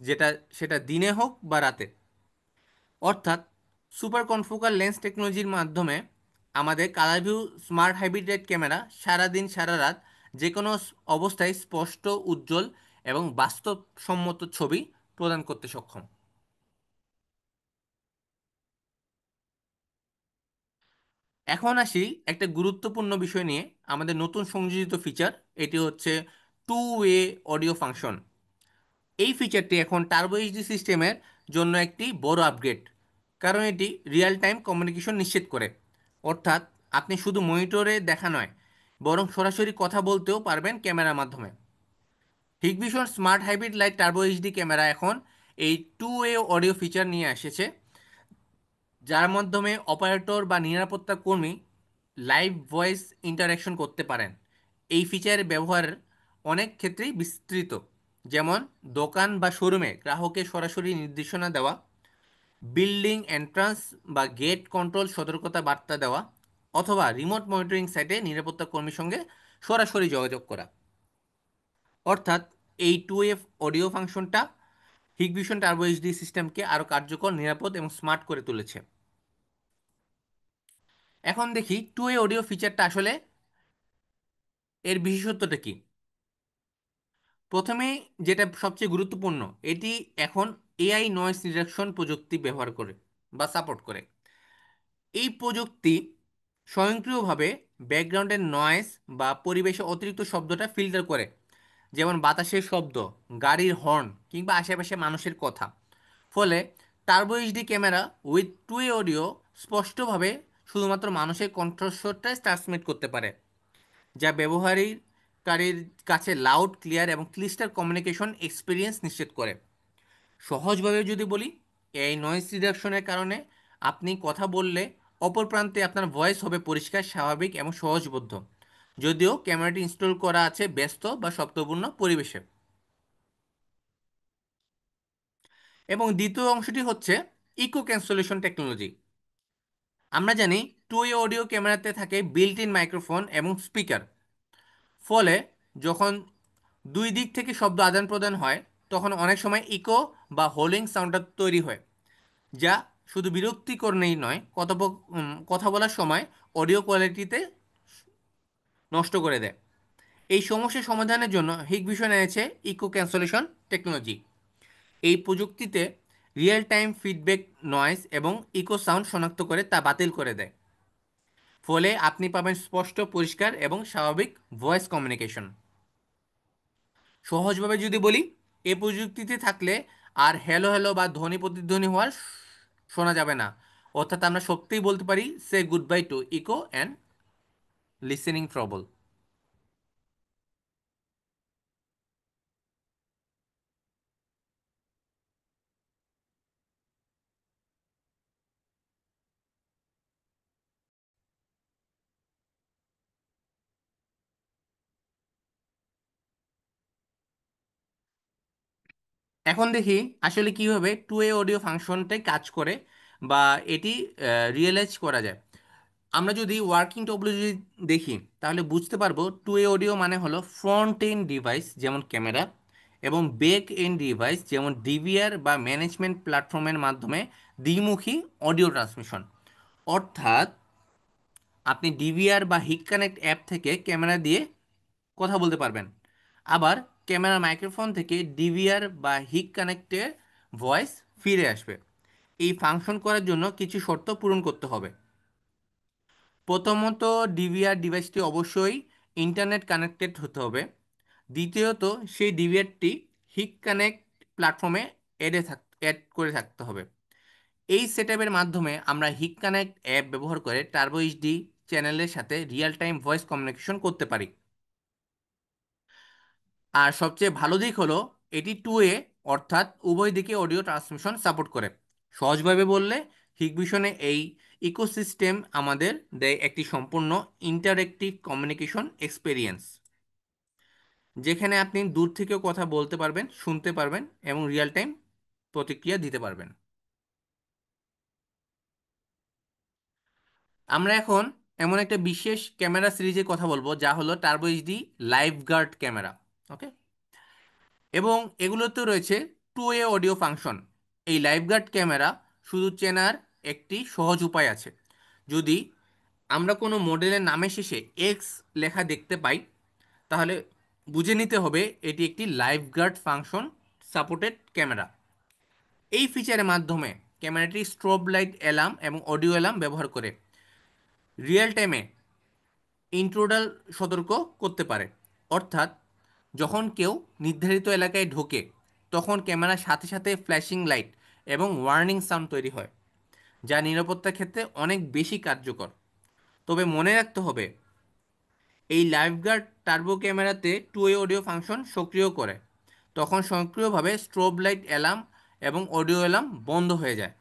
যেটা সেটা দিনে হোক বা রাতে। অর্থাৎ সুপার কনফোকাল লেন্স টেকনোলজির মাধ্যমে আমাদের colour view smart hybrid camera সারাদিন সারা রাত যে কোনো অবস্থায় স্পষ্ট, উজ্জ্বল এবং বাস্তবসম্মত ছবি প্রদান করতে সক্ষম। এখন আসি একটা গুরুত্বপূর্ণ বিষয় নিয়ে, আমাদের নতুন সংযোজিত ফিচার, এটি হচ্ছে টু ওয়ে অডিও ফাংশন। এই ফিচারটি এখন টার্বো এইচডি সিস্টেমের জন্য একটি বড় আপগ্রেড, কারণ এটি রিয়েল টাইম কমিউনিকেশন নিশ্চিত করে। অর্থাৎ আপনি শুধু মনিটরে দেখা নয়, বরং সরাসরি কথা বলতেও পারবেন ক্যামেরার মাধ্যমে। Hikvision smart hybrid light turbo HD camera এখন এই টু ওয়ে অডিও ফিচার নিয়ে এসেছে, যার মাধ্যমে অপারেটর বা নিরাপত্তা কর্মী লাইভ ভয়েস ইন্টারাকশন করতে পারেন। এই ফিচারের ব্যবহার অনেক ক্ষেত্রেই বিস্তৃত, যেমন দোকান বা শোরুমে গ্রাহকের সরাসরি নির্দেশনা দেওয়া, বিল্ডিং এন্ট্রান্স বা গেট কন্ট্রোল সতর্কতা বার্তা দেওয়া, অথবা রিমোট মনিটরিং সাইটে নিরাপত্তা কর্মীর সঙ্গে সরাসরি যোগাযোগ করা। অর্থাৎ এই টু এফ অডিও ফাংশনটা হিগভিশন টার্বো এইচডি সিস্টেমকে আরও কার্যকর, নিরাপদ এবং স্মার্ট করে তুলেছে। এখন দেখি টু এ অডিও ফিচারটা আসলে এর বিশেষত্বটা কি। প্রথমেই যেটা সবচেয়ে গুরুত্বপূর্ণ, এটি এখন এআই নয়েজ রিডাকশন প্রযুক্তি ব্যবহার করে বা সাপোর্ট করে। এই প্রযুক্তি স্বয়ংক্রিয়ভাবে ব্যাকগ্রাউন্ডের নয়েজ বা পরিবেশে অতিরিক্ত শব্দটা ফিল্টার করে, যেমন বাতাসের শব্দ, গাড়ির হর্ন কিংবা আশেপাশে মানুষের কথা। ফলে turbo HD camera with two way audio স্পষ্টভাবে শুধুমাত্র মানুষের কণ্ঠস্বরটাই ট্রান্সমিট করতে পারে, যা ব্যবহারকারীর কাছে লাউড, ক্লিয়ার এবং ক্লিস্টার কমিউনিকেশন এক্সপিরিয়েন্স নিশ্চিত করে। সহজভাবে যদি বলি, এই নয়েজ রিডাকশনের কারণে আপনি কথা বললে অপর প্রান্তে আপনার ভয়েস হবে পরিষ্কার, স্বাভাবিক এবং সহজবোধ্য, যদিও ক্যামেরাটি ইনস্টল করা আছে ব্যস্ত বা শব্দপূর্ণ পরিবেশে। এবং দ্বিতীয় অংশটি হচ্ছে ইকো ক্যান্সেলেশন টেকনোলজি। আমরা জানি টু এ অডিও ক্যামেরাতে থাকে বিল্ট ইন মাইক্রোফোন এবং স্পিকার। ফলে যখন দুই দিক থেকে শব্দ আদান প্রদান হয়, তখন অনেক সময় ইকো বা হোলিং সাউন্ডটা তৈরি হয়, যা শুধু বিরক্তিকর নেই নয়, কথা বলার সময় অডিও কোয়ালিটিতে নষ্ট করে দেয়। এই সমস্যা সমাধানের জন্য হিগভিশন এনেছে ইকো ক্যান্সেলেশন টেকনোলজি। এই প্রযুক্তিতে রিয়েল টাইম ফিডব্যাক নয়েজ এবং ইকো সাউন্ড শনাক্ত করে তা বাতিল করে দেয়। ফলে আপনি পাবেন স্পষ্ট, পরিষ্কার এবং স্বাভাবিক ভয়েস কমিউনিকেশন। সহজভাবে যদি বলি, এই প্রযুক্তিতে থাকলে আর হ্যালো হ্যালো বা ধ্বনি প্রতিধ্বনি হওয়ার শোনা যাবে না। অর্থাৎ আমরা সত্যিই বলতে পারি সে goodbye to echo and listening trouble. এখন দেখি আসলে কিভাবে টু এ অডিও ফাংশনটাই কাজ করে বা এটি রিয়েলাইজ করা যায়। আমরা যদি ওয়ার্কিং টপোলজি দেখি, তাহলে বুঝতে পারবো টু এ অডিও মানে হলো ফ্রন্ট এন্ড ডিভাইস যেমন ক্যামেরা এবং ব্যাক এন্ড ডিভাইস যেমন ডিভিআর বা ম্যানেজমেন্ট প্ল্যাটফর্মের মাধ্যমে দ্বিমুখী অডিও ট্রান্সমিশন। অর্থাৎ আপনি ডিভিআর বা হিট কানেক্ট অ্যাপ থেকে ক্যামেরা দিয়ে কথা বলতে পারবেন। আবার ক্যামেরা মাইক্রোফোন থেকে ডিভিআর বা হিক কানেক্টের ভয়েস ফিরে আসবে। এই ফাংশন করার জন্য কিছু শর্ত পূরণ করতে হবে। প্রথমত, ডিভিআর ডিভাইসটি অবশ্যই ইন্টারনেট কানেক্টেড হতে হবে। দ্বিতীয়ত, সেই ডিভিআরটি হিক কানেক্ট প্ল্যাটফর্মে অ্যাড করে থাকতে হবে। এই সেটআপের মাধ্যমে আমরা হিক কানেক্ট অ্যাপ ব্যবহার করে টার্বো এইচডি চ্যানেলের সাথে রিয়েল টাইম ভয়েস কমিউনিকেশন করতে পারি। আর সবচেয়ে ভালো দিক হলো এটি টু এ, অর্থাৎ উভয় দিকে অডিও ট্রান্সমিশন সাপোর্ট করে। সহজভাবে বললে, হিগবিশনে এই ইকোসিস্টেম আমাদের দেয় একটি সম্পূর্ণ ইন্টারেক্টিভ কমিউনিকেশন এক্সপেরিয়েন্স, যেখানে আপনি দূর থেকেও কথা বলতে পারবেন, শুনতে পারবেন এবং রিয়েল টাইম প্রতিক্রিয়া দিতে পারবেন। আমরা এখন এমন একটা বিশেষ ক্যামেরা সিরিজের কথা বলবো যা হলো Turbo HD live guard camera. Okay. এবং এগুলোতে রয়েছে টু এ অডিও ফাংশন। এই লাইফগার্ড ক্যামেরা শুধু চেনার একটি সহজ উপায় আছে। যদি আমরা কোনো মডেলের নামের শেষে এক্স লেখা দেখতে পাই, তাহলে বুঝে নিতে হবে এটি একটি লাইফগার্ড ফাংশন সাপোর্টেড ক্যামেরা। এই ফিচারের মাধ্যমে ক্যামেরাটি স্ট্রোব লাইট অ্যালার্ম এবং অডিও অ্যালার্ম ব্যবহার করে রিয়েল টাইমে ইন্ট্রোডাল সতর্ক করতে পারে। অর্থাৎ যখন কেউ নির্ধারিত এলাকায় ঢোকে, তখন ক্যামেরার সাথে সাথে ফ্ল্যাশিং লাইট এবং ওয়ার্নিং সাউন্ড তৈরি হয়, যা নিরাপত্তার ক্ষেত্রে অনেক বেশি কার্যকর। তবে মনে রাখতে হবে, এই লাইফগার্ড টার্বো ক্যামেরাতে টু ওয়ে অডিও ফাংশন সক্রিয় করে, তখন সক্রিয়ভাবে স্ট্রোব লাইট অ্যালার্ম এবং অডিও অ্যালার্ম বন্ধ হয়ে যায়।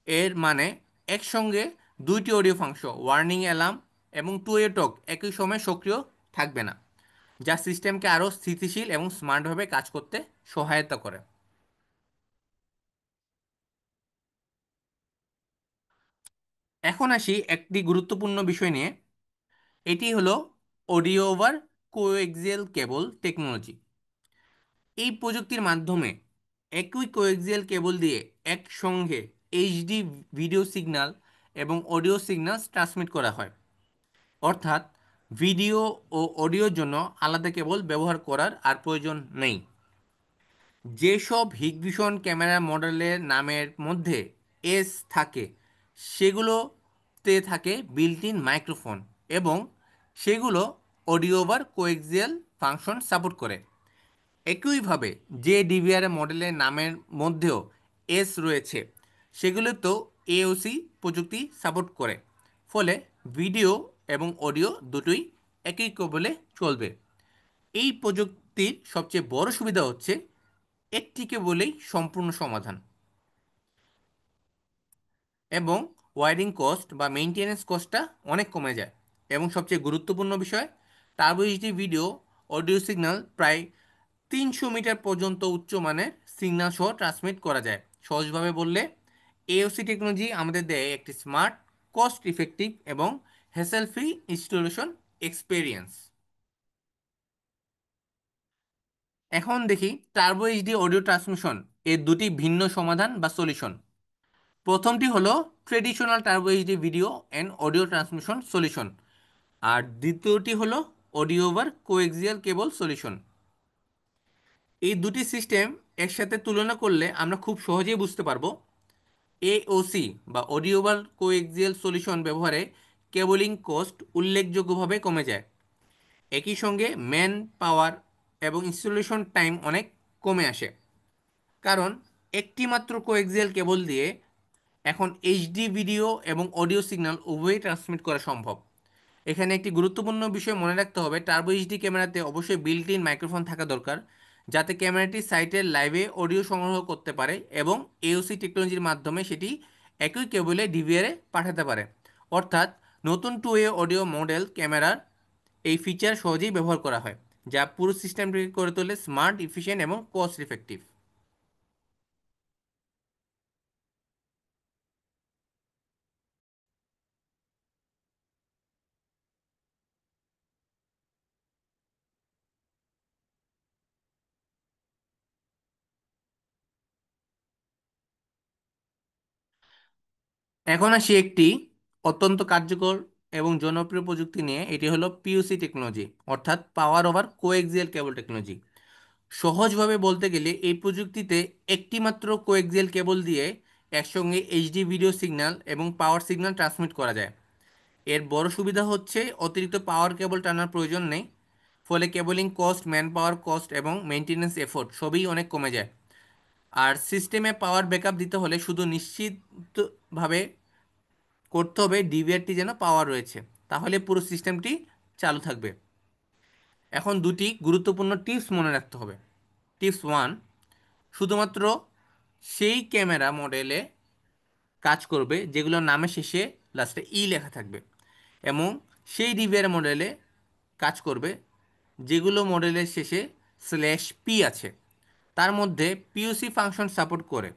এর মানে একসঙ্গে দুইটি অডিও ফাংশন, ওয়ার্নিং অ্যালার্ম এবং টু এ টক, একই সময়ে সক্রিয় থাকবে না, যা সিস্টেমকে আরও স্থিতিশীল এবং স্মার্টভাবে কাজ করতে সহায়তা করে। এখন আসি একটি গুরুত্বপূর্ণ বিষয় নিয়ে। এটি হলো অডিও ওভার কোএক্সিয়াল কেবল টেকনোলজি। এই প্রযুক্তির মাধ্যমে একই কোএক্সিয়াল কেবল দিয়ে একসঙ্গে এইচডি ভিডিও সিগন্যাল এবং অডিও সিগন্যাল ট্রান্সমিট করা হয়। অর্থাৎ ভিডিও ও অডিওর জন্য আলাদা কেবল ব্যবহার করার আর প্রয়োজন নেই। যেসব হিগভিশন ক্যামেরা মডেলের নামের মধ্যে এস থাকে, সেগুলোতে থাকে বিল্ট ইন মাইক্রোফোন, এবং সেগুলো audio over coaxial function support করে। একইভাবে যে ডিভিআর মডেলের নামের মধ্যেও এস রয়েছে, সেগুলোতেও এওসি প্রযুক্তি সাপোর্ট করে। ফলে ভিডিও এবং অডিও দুটোই একই কেবলে চলবে। এই প্রযুক্তির সবচেয়ে বড় সুবিধা হচ্ছে একটিকে বলেই সম্পূর্ণ সমাধান, এবং ওয়ারিং কস্ট বা মেইনটেনেন্স কস্টটা অনেক কমে যায়। এবং সবচেয়ে গুরুত্বপূর্ণ বিষয়, turbo HD video audio signal প্রায় 300 মিটার পর্যন্ত উচ্চমানের সিগন্যাল সহ ট্রান্সমিট করা যায়। সহজভাবে বললে, এওসি টেকনোলজি আমাদের দেয় একটি স্মার্ট, কস্ট ইফেক্টিভ এবং হ্যাসেল ফ্রি ইনস্টলেশন এক্সপেরিয়েন্স। এখন দেখি টার্বো এইচডি অডিও ট্রান্সমিশন এর দুটি ভিন্ন সমাধান বা সলিউশন। প্রথমটি হলো traditional Turbo HD video and audio transmission solution, আর দ্বিতীয়টি হলো audio over coaxial cable solution. এই দুটি সিস্টেম একসাথে তুলনা করলে আমরা খুব সহজেই বুঝতে পারবো এওসি বা অডিও ওভার কোএক্সিয়াল সলিউশন ব্যবহারে কেবলিং কস্ট উল্লেখযোগ্যভাবে কমে যায়। একই সঙ্গে ম্যান পাওয়ার এবং ইনস্টলেশন টাইম অনেক কমে আসে, কারণ একটি মাত্র কোএক্সিয়াল কেবল দিয়ে এখন এইচডি ভিডিও এবং অডিও সিগন্যাল উভয়ই ট্রান্সমিট করা সম্ভব। এখানে একটি গুরুত্বপূর্ণ বিষয় মনে রাখতে হবে, টার্বো এইচডি ক্যামেরাতে অবশ্যই বিল্ট ইন মাইক্রোফোন থাকা দরকার, যাতে ক্যামেরাটি সাইটের লাইভে অডিও সংগ্রহ করতে পারে এবং এওসি টেকনোলজির মাধ্যমে সেটি একই কেবলে ডিভিআরে পাঠাতে পারে। অর্থাৎ নতুন টু এ অডিও মডেল ক্যামেরার এই ফিচার সহজেই ব্যবহার করা হয়, যা পুরো সিস্টেমটিকে করে তোলে স্মার্ট, ইফিশিয়েন্ট এবং কস্ট ইফেক্টিভ। এখন আসি একটি অত্যন্ত কার্যকর এবং জনপ্রিয় প্রযুক্তি নিয়ে, এটি হলো পিওসি টেকনোলজি, অর্থাৎ পাওয়ার ওভার কোএক্সিয়াল কেবল টেকনোলজি। সহজভাবে বলতে গেলে এই প্রযুক্তিতে একটি মাত্র কোএক্সিয়াল কেবল দিয়ে একসঙ্গে এইচডি ভিডিও সিগন্যাল এবং পাওয়ার সিগন্যাল ট্রান্সমিট করা যায়। এর বড় সুবিধা হচ্ছে অতিরিক্ত পাওয়ার কেবল টানার প্রয়োজন নেই, ফলে cabling cost, man power cost এবং মেনটেন্যান্স এফোর্ট সবই অনেক কমে যায়। আর সিস্টেমে পাওয়ার ব্যাকআপ দিতে হলে শুধু নিশ্চিতভাবে করতে হবে ডিভিআরটি যেন পাওয়ার রয়েছে, তাহলে পুরো সিস্টেমটি চালু থাকবে। এখন দুটি গুরুত্বপূর্ণ টিপস মনে রাখতে হবে। টিপস ওয়ান: শুধুমাত্র সেই ক্যামেরা মডেলে কাজ করবে যেগুলোর নামের শেষে লাস্টে ই লেখা থাকবে, এবং সেই ডিভিআর মডেলে কাজ করবে যেগুলো মডেলের শেষে /p আছে, তার মধ্যে পিওসি ফাংশন সাপোর্ট করে।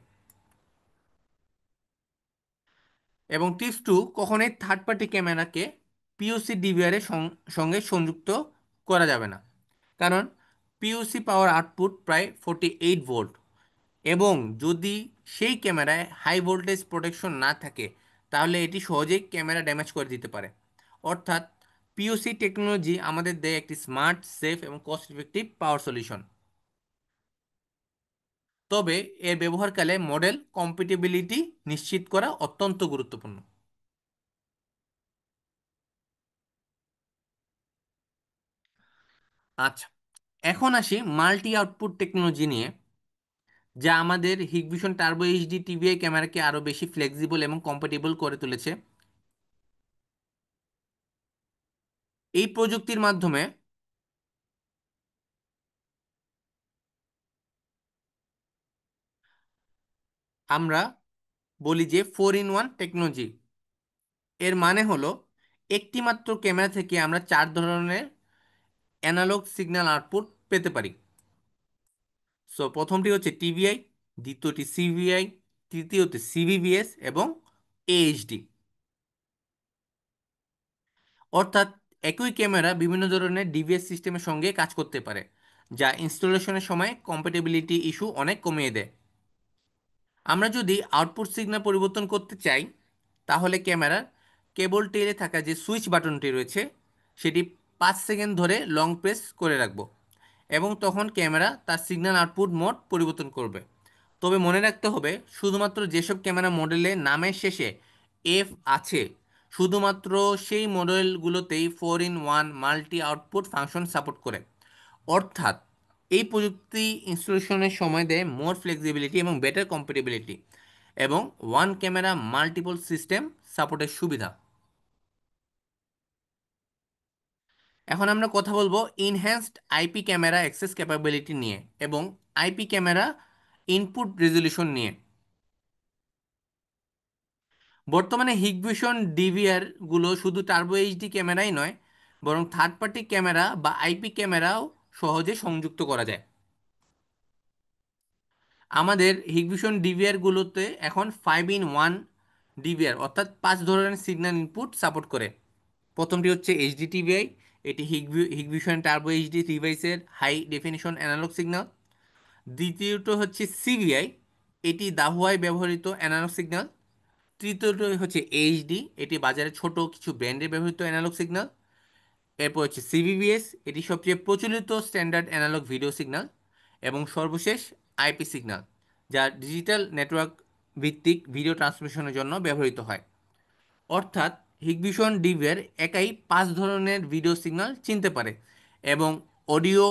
এবং টিপস টু: কখনোই থার্ড পার্টি ক্যামেরাকে পিওসি ডিভিআর এর সঙ্গে সংযুক্ত করা যাবে না, কারণ পিওসি পাওয়ার আউটপুট প্রায় 48 ভোল্ট, এবং যদি সেই ক্যামেরায় হাই ভোল্টেজ প্রোটেকশন না থাকে তাহলে এটি সহজেই ক্যামেরা ড্যামেজ করে দিতে পারে। অর্থাৎ পিওসি টেকনোলজি আমাদের দেয় একটি স্মার্ট, সেফ এবং কস্ট ইফেক্টিভ পাওয়ার সলিউশন। তবে এর ব্যবহারকালে মডেল কম্প্যাটিবিলিটি নিশ্চিত করা অত্যন্ত গুরুত্বপূর্ণ। আচ্ছা, এখন আসি মাল্টি আউটপুট টেকনোলজি নিয়ে, যা আমাদের হিগভিশন টার্বো এইচডি টিভিআই ক্যামেরাকে আরও বেশি ফ্লেক্সিবল এবং কম্প্যাটিবল করে তুলেছে। এই প্রযুক্তির মাধ্যমে আমরা বলি যে 4-in-1 টেকনোলজি। এর মানে হলো একটি মাত্র ক্যামেরা থেকে আমরা 4 ধরনের অ্যানালগ সিগন্যাল আউটপুট পেতে পারি। সো প্রথমটি হচ্ছে টিভিআই, দ্বিতীয়টি সিভিআই, তৃতীয়টি সিভিভিএস এবং এইচডি। অর্থাৎ একই ক্যামেরা বিভিন্ন ধরনের ডিভিএস সিস্টেমের সঙ্গে কাজ করতে পারে, যা ইনস্টলেশনের সময় কম্প্যাটিবিলিটি ইস্যু অনেক কমিয়ে দেয়। আমরা যদি আউটপুট সিগন্যাল পরিবর্তন করতে চাই, তাহলে ক্যামেরার কেবল টেলে থাকা যে সুইচ বাটনটি রয়েছে সেটি 5 সেকেন্ড ধরে লং প্রেস করে রাখবো, এবং তখন ক্যামেরা তার সিগন্যাল আউটপুট মোড পরিবর্তন করবে। তবে মনে রাখতে হবে, শুধুমাত্র যেসব ক্যামেরা মডেলে নামের শেষে এফ আছে, শুধুমাত্র সেই মডেলগুলোতেই 4-in-1 multi output function support করে। অর্থাৎ এই প্রযুক্তি ইনস্টলেশনের সময় দেয় মোর ফ্লেক্সিবিলিটি এবং বেটার কম্প্যাটিবিলিটি, এবং ওয়ান ক্যামেরা মাল্টিপল সিস্টেম সাপোর্টের সুবিধা। এখন আমরা কথা বলবো enhanced IP camera access capability নিয়ে এবং আইপি ক্যামেরা ইনপুট রেজলিউশন নিয়ে। বর্তমানে হিগভিশন ডিভিআর গুলো শুধু টার্বো এইচডি ক্যামেরাই নয়, বরং থার্ড পার্টি ক্যামেরা বা আইপি ক্যামেরাও সহজে সংযুক্ত করা যায়। আমাদের হিগভিশন ডিভিআর গুলোতে এখন 5-in-1 ডিভিআর, অর্থাৎ 5 ধরনের সিগন্যাল ইনপুট সাপোর্ট করে। প্রথমটি হচ্ছে এইচডি টিভিআই, এটি হিগভিশন টার্বো এইচডি ডিভাইসের হাই ডেফিনিশন অ্যানালগ সিগন্যাল। দ্বিতীয়টি হচ্ছে সিভিআই, এটি দাহুয়ায় ব্যবহৃত অ্যানালগ সিগন্যাল। তৃতীয়টি হচ্ছে এইচডি, এটি বাজারে ছোট কিছু ব্র্যান্ডে ব্যবহৃত অ্যানালগ সিগন্যাল। এরপর হচ্ছে সিভিভিএস, এটি সবচেয়ে প্রচলিত স্ট্যান্ডার্ড অ্যানালগ ভিডিও সিগন্যাল। এবং সর্বশেষ আইপি সিগন্যাল, যা ডিজিটাল নেটওয়ার্ক ভিত্তিক ভিডিও ট্রান্সমিশনের জন্য ব্যবহৃত হয়। অর্থাৎ হিগভিশন ডিভিআর একাই 5 ধরনের ভিডিও সিগন্যাল চিনতে পারে, এবং অডিও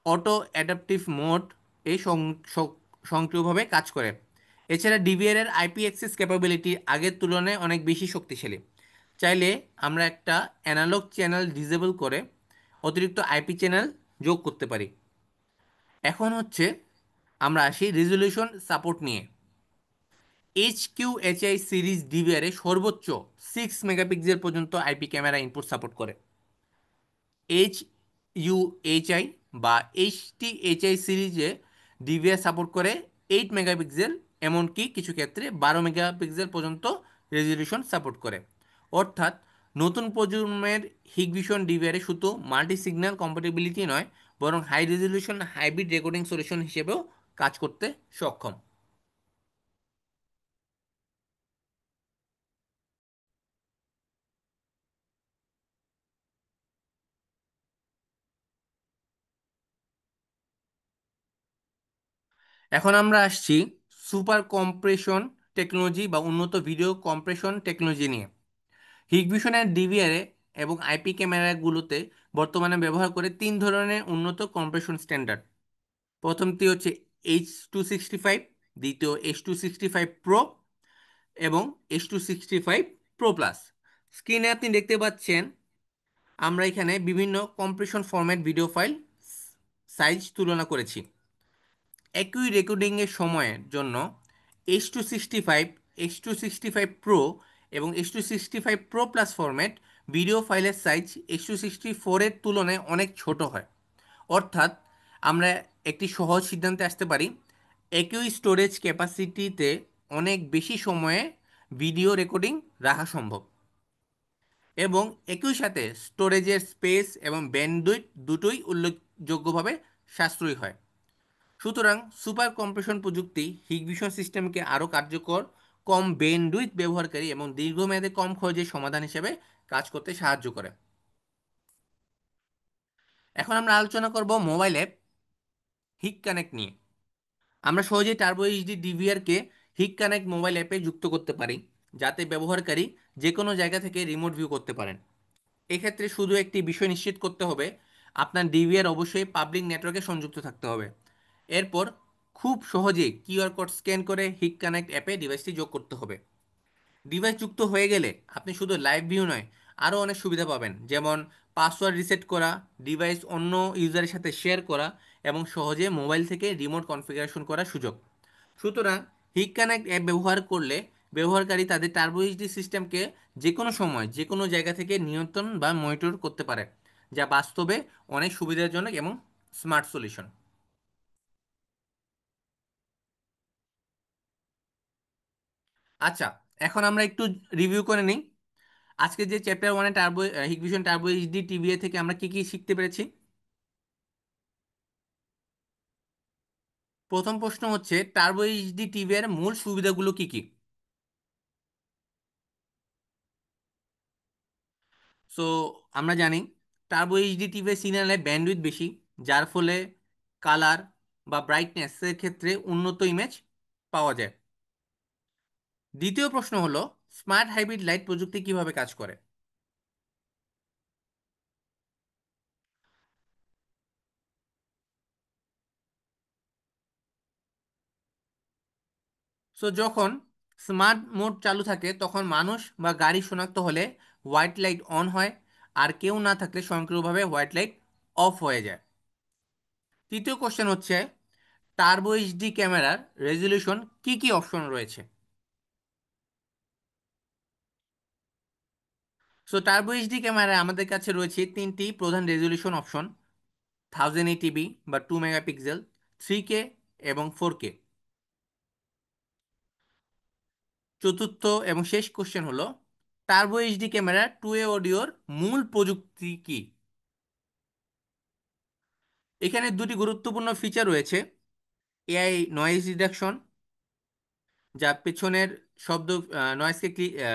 অটো অ্যাডাপটিভ মোড এই সক্রিয়ভাবে কাজ করে। এছাড়া ডিভিআর এর আইপি অ্যাক্সেস ক্যাপাবিলিটি আগের তুলনায় অনেক বেশি শক্তিশালী। চাইলে আমরা একটা অ্যানালগ চ্যানেল ডিসেবল করে অতিরিক্ত আইপি চ্যানেল যোগ করতে পারি। এখন হচ্ছে আমরা আসি রেজলিউশন সাপোর্ট নিয়ে। HQHI সিরিজ ডিভিআর সর্বোচ্চ 6 মেগাপিক্সেল পর্যন্ত আইপি ক্যামেরা ইনপুট সাপোর্ট করে। HUHI বা HTHI সিরিজে ডিভিআর সাপোর্ট করে 8 মেগাপিক্সেল, এমনকি কিছু ক্ষেত্রে 12 মেগাপিক্সেল পর্যন্ত রেজলিউশন সাপোর্ট করে। অর্থাৎ নতুন প্রজন্মের হিগভিশন ডিভিআরে শুধু মাল্টি সিগন্যাল কম্প্যাটিবিলিটি নয়, বরং high resolution hybrid recording solution হিসেবেও কাজ করতে সক্ষম। এখন আমরা আসছি সুপার কম্প্রেশন টেকনোলজি বা উন্নত ভিডিও কম্প্রেশন টেকনোলজি নিয়ে। হিগভিশনের ডিভিআর এবং আইপি ক্যামেরাগুলোতে বর্তমানে ব্যবহার করে তিন ধরনের উন্নত কম্প্রেশন স্ট্যান্ডার্ড। প্রথমটি হচ্ছে H.265, দ্বিতীয় H.265 Pro এবং H.265 Pro+। স্ক্রিনে আপনি দেখতে পাচ্ছেন আমরা এখানে বিভিন্ন compression format video file size তুলনা করেছি। একই রেকর্ডিংয়ের সময়ের জন্য H.265, H.265 Pro এবং H.265 Pro+ ফরম্যাট ভিডিও ফাইলের সাইজ H.264-এর তুলনায় অনেক ছোট হয়। অর্থাৎ আমরা একটি সহজ সিদ্ধান্তে আসতে পারি, একই স্টোরেজ ক্যাপাসিটিতে অনেক বেশি সময়ে ভিডিও রেকর্ডিং রাখা সম্ভব এবং একই সাথে স্টোরেজের স্পেস এবং ব্যান্ডউইথ দুটোই উল্লেখযোগ্যভাবে সাশ্রয়ী হয়। সুতরাং সুপার কম্প্রেশন প্রযুক্তি হিগভিশন সিস্টেমকে আরও কার্যকর, কম ব্যান্ডউইথ ব্যবহারকারী এবং দীর্ঘমেয়াদে কম খরচের সমাধান হিসেবে কাজ করতে সাহায্য করে। এখন আমরা আলোচনা করব মোবাইল অ্যাপ হিগ কানেক্ট নিয়ে। আমরা সহজেই টার্বো এইচডি ডিভিআরকে হিগ কানেক্ট মোবাইল অ্যাপে যুক্ত করতে পারি, যাতে ব্যবহারকারী যে কোনো জায়গা থেকে রিমোট ভিউ করতে পারেন। এক্ষেত্রে শুধু একটি বিষয় নিশ্চিত করতে হবে, আপনার ডিভিআর অবশ্যই পাবলিক নেটওয়ার্কে সংযুক্ত থাকতে হবে। এরপর খুব সহজেই কিউআর কোড স্ক্যান করে হিগ কানেক্ট অ্যাপে ডিভাইসটি যোগ করতে হবে। ডিভাইস যুক্ত হয়ে গেলে আপনি শুধু লাইভ ভিউ নয়, আরও অনেক সুবিধা পাবেন, যেমন পাসওয়ার্ড রিসেট করা, ডিভাইস অন্য ইউজারের সাথে শেয়ার করা এবং সহজে মোবাইল থেকে রিমোট কনফিগারেশন করার সুযোগ। সুতরাং হিগ কানেক্ট অ্যাপ ব্যবহার করলে ব্যবহারকারী তাদের টার্বো এইচডি সিস্টেমকে যে কোনো সময় যে কোনো জায়গা থেকে নিয়ন্ত্রণ বা মনিটর করতে পারে, যা বাস্তবে অনেক সুবিধাজনক এবং স্মার্ট সলিউশন। আচ্ছা, এখন আমরা একটু রিভিউ করে নিই আজকে যে চ্যাপ্টার 1-এ Turbo Hikvision turbo HD TVI থেকে আমরা কি কি শিখতে পেরেছি। প্রথম প্রশ্ন হচ্ছে টার্বো এইচডি টিভি এর মূল সুবিধাগুলো কি কি। সো আমরা জানি টার্বো এইচডি টিভি সিগন্যালে ব্যান্ডউইথ বেশি, যার ফলে কালার বা ব্রাইটনেসের ক্ষেত্রে উন্নত ইমেজ পাওয়া যায়। দ্বিতীয় প্রশ্ন হলো স্মার্ট হাইব্রিড লাইট প্রযুক্তি কিভাবে কাজ করে। সো যখন স্মার্ট মোড চালু থাকে তখন মানুষ বা গাড়ি শনাক্ত হলে হোয়াইট লাইট অন হয়, আর কেউ না থাকলে স্বয়ংক্রিয়ভাবে হোয়াইট লাইট অফ হয়ে যায়। তৃতীয় কোশ্চেন হচ্ছে টার্বো এইচডি ক্যামেরার রেজলিউশন কি কি অপশন রয়েছে। সো টার্বো এইচডি ক্যামেরায় আমাদের কাছে রয়েছে তিনটি প্রধান রেজলিউশন অপশন: 1080p বা 2 মেগাপিক্সেল, 3K এবং 4K। চতুর্থ এবং শেষ কোশ্চেন হলো টার্বো এইচডি ক্যামেরা 2A অডিওর মূল প্রযুক্তি কি। এখানে দুটি গুরুত্বপূর্ণ ফিচার রয়েছে: এআই নয়েজ রিডাকশন, যা পেছনের শব্দ নয়েজকে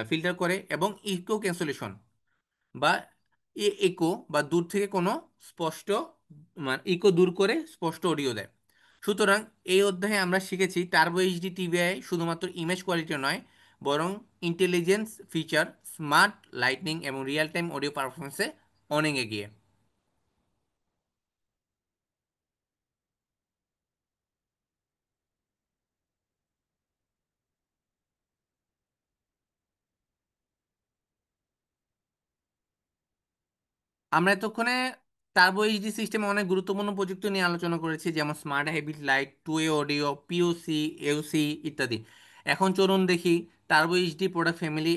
ফিল্টার করে, এবং ইকো ক্যান্সেলেশন বা ইকো বা দূর থেকে কোনো স্পষ্ট মানে ইকো দূর করে স্পষ্ট অডিও দেয়। সুতরাং এই অধ্যায়ে আমরা শিখেছি টার্বো এইচডি টিভিআই শুধুমাত্র ইমেজ কোয়ালিটি নয়, বরং ইন্টেলিজেন্স ফিচার, স্মার্ট লাইটনিং এবং রিয়েল টাইম অডিও পারফরমেন্সে অনেক এগিয়ে। আমরা এতক্ষণে টার্বো এইচডি সিস্টেমে অনেক গুরুত্বপূর্ণ প্রযুক্তি নিয়ে আলোচনা করেছি, যেমন smart hybrid light, 2A audio, POC, AOC ইত্যাদি। এখন চলুন দেখি টার্বো এইচডি প্রোডাক্ট ফ্যামিলি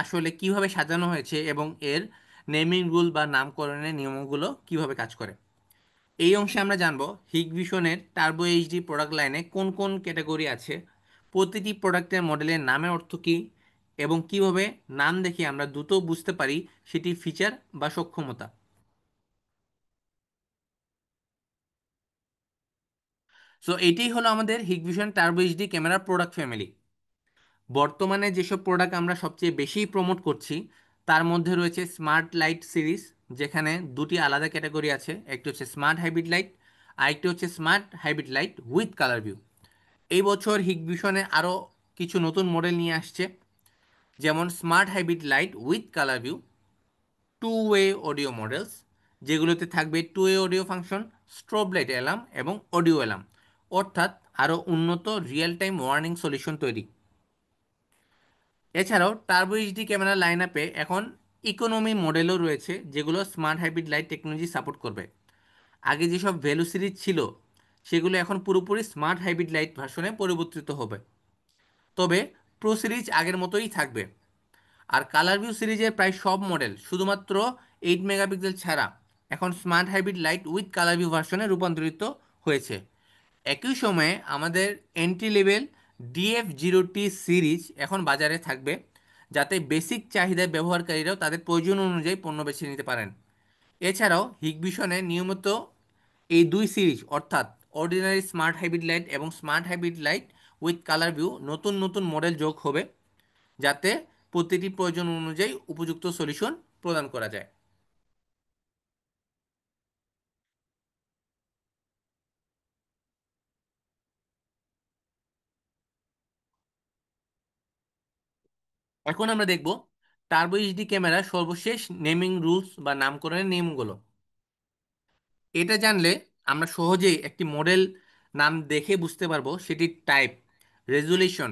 আসলে কিভাবে সাজানো হয়েছে এবং এর নেমিং রুল বা নামকরণের নিয়মগুলো কিভাবে কাজ করে। এই অংশে আমরা জানবো হিগভিশনের টার্বো এইচডি প্রোডাক্ট লাইনে কোন কোন ক্যাটাগরি আছে, প্রতিটি প্রোডাক্টের মডেলের নামের অর্থ কী, এবং কিভাবে নাম দেখে আমরা দ্রুত বুঝতে পারি সেটির ফিচার বা সক্ষমতা। সো এটাই হলো আমাদের Hikvision turbo HD camera product family. বর্তমানে যেসব প্রোডাক্ট আমরা সবচেয়ে বেশি প্রমোট করছি তার মধ্যে রয়েছে স্মার্ট লাইট সিরিজ, যেখানে দুটি আলাদা ক্যাটাগরি আছে, একটি হচ্ছে স্মার্ট হাইব্রিড লাইট, আরেকটি হচ্ছে smart hybrid light with colour view. এই বছর হিগভিশনে আরও কিছু নতুন মডেল নিয়ে আসছে, যেমন smart hybrid light with colour view, two way audio models, যেগুলোতে থাকবে two way audio function, strobe light alarm এবং অডিও অ্যালার্ম, অর্থাৎ আরও উন্নত রিয়েল টাইম ওয়ার্নিং সলিউশন তৈরি। এছাড়াও টার্বো এইচডি ক্যামেরা লাইন আপে এখন ইকোনমি মডেলও রয়েছে, যেগুলো smart hybrid light technology support করবে। আগে যেসব ভ্যালু সিরিজ ছিল সেগুলো এখন পুরোপুরি স্মার্ট হাইব্রিড লাইট ভার্সনে পরিবর্তিত হবে, তবে প্রো সিরিজ আগের মতোই থাকবে। আর কালার ভিউ সিরিজের প্রায় সব মডেল শুধুমাত্র 8 মেগাপিক্সেল ছাড়া এখন smart hybrid light with colour view ভার্সনে রূপান্তরিত হয়েছে। একই সময়ে আমাদের এন্ট্রি লেভেল DF0T সিরিজ এখন বাজারে থাকবে, যাতে বেসিক চাহিদার ব্যবহারকারীরাও তাদের প্রয়োজন অনুযায়ী পণ্য বেছে নিতে পারেন। এছাড়াও হিগভিশনে নিয়মিত এই দুই সিরিজ অর্থাৎ অর্ডিনারি স্মার্ট হাইব্রিড লাইট এবং smart hybrid light with colour view নতুন নতুন মডেল যোগ হবে, যাতে প্রতিটি প্রয়োজন অনুযায়ী উপযুক্ত সলিউশন প্রদান করা যায়। এখন আমরা দেখব টার্বো এইচডি ক্যামেরার সর্বশেষ নেমিং রুলস বা নামকরণের নিয়মগুলো। এটা জানলে আমরা সহজেই একটি মডেল নাম দেখে বুঝতে পারবো সেটির টাইপ, রেজুলেশন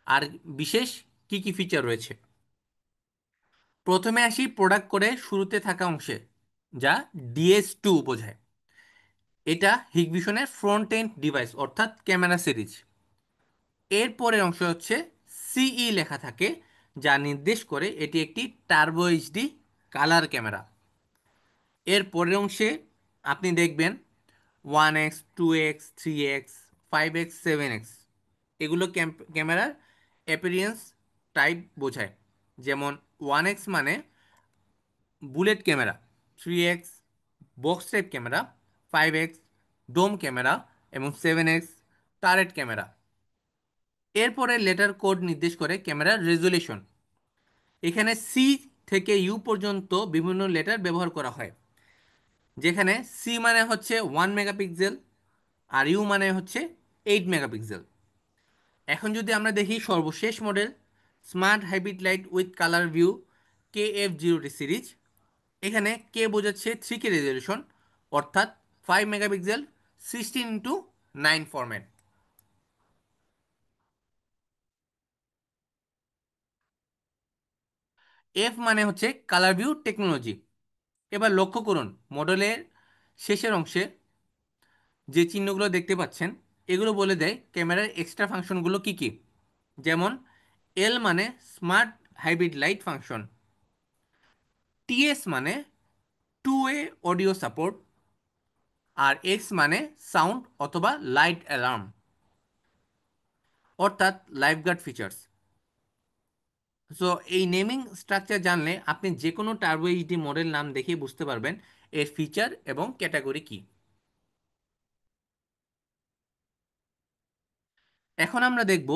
আর বিশেষ কি কি ফিচার রয়েছে। প্রথমে আসি প্রোডাক্ট করে শুরুতে থাকা অংশে, যা DS2 বোঝায়। এটা হিগভিশনের ফ্রন্ট এন্ড ডিভাইস অর্থাৎ ক্যামেরা সিরিজ। এর পরের অংশ হচ্ছে CE লেখা থাকে, যা নির্দেশ করে এটি একটি টার্বো এইচডি কালার ক্যামেরা। এর পরের অংশে আপনি দেখবেন 1x, 2x, 3x, 5x, 7x, এগুলো ক্যামেরার অ্যাপিয়ারেন্স টাইপ বোঝায়। যেমন 1x মানে bullet camera, 3x box type camera, 5x dome camera এবং 7x টারেট ক্যামেরা। এরপরে লেটার কোড নির্দেশ করে ক্যামেরার রেজুলেশন। এখানে সি থেকে ইউ পর্যন্ত বিভিন্ন লেটার ব্যবহার করা হয়, যেখানে সি মানে হচ্ছে 1 মেগাপিক্সেল আর ইউ মানে হচ্ছে 8 মেগাপিক্সেল। এখন যদি আমরা দেখি সর্বশেষ model smart hybrid light with colour view KF0T series, এখানে কে বোঝাচ্ছে 3K রেজলিউশন, অর্থাৎ 5 মেগাপিক্সেল 16:9 ফরম্যাট। এফ মানে হচ্ছে কালার ভিউ টেকনোলজি। এবার লক্ষ্য করুন মডেলের শেষের অংশে যে চিহ্নগুলো দেখতে পাচ্ছেন, এগুলো বলে দেয় ক্যামেরার এক্সট্রা ফাংশনগুলো কি কি। যেমন এল মানে smart hybrid light function, TS মানে টু ওয়ে অডিও সাপোর্ট, আর এক্স মানে সাউন্ড অথবা লাইট অ্যালার্ম, অর্থাৎ লাইফগার্ড ফিচার্স। সো এই নেমিং স্ট্রাকচার জানলে আপনি যে কোনো টার্বো এইচডি মডেল নাম দেখে বুঝতে পারবেন এর ফিচার এবং ক্যাটাগরি কি। এখন আমরা দেখব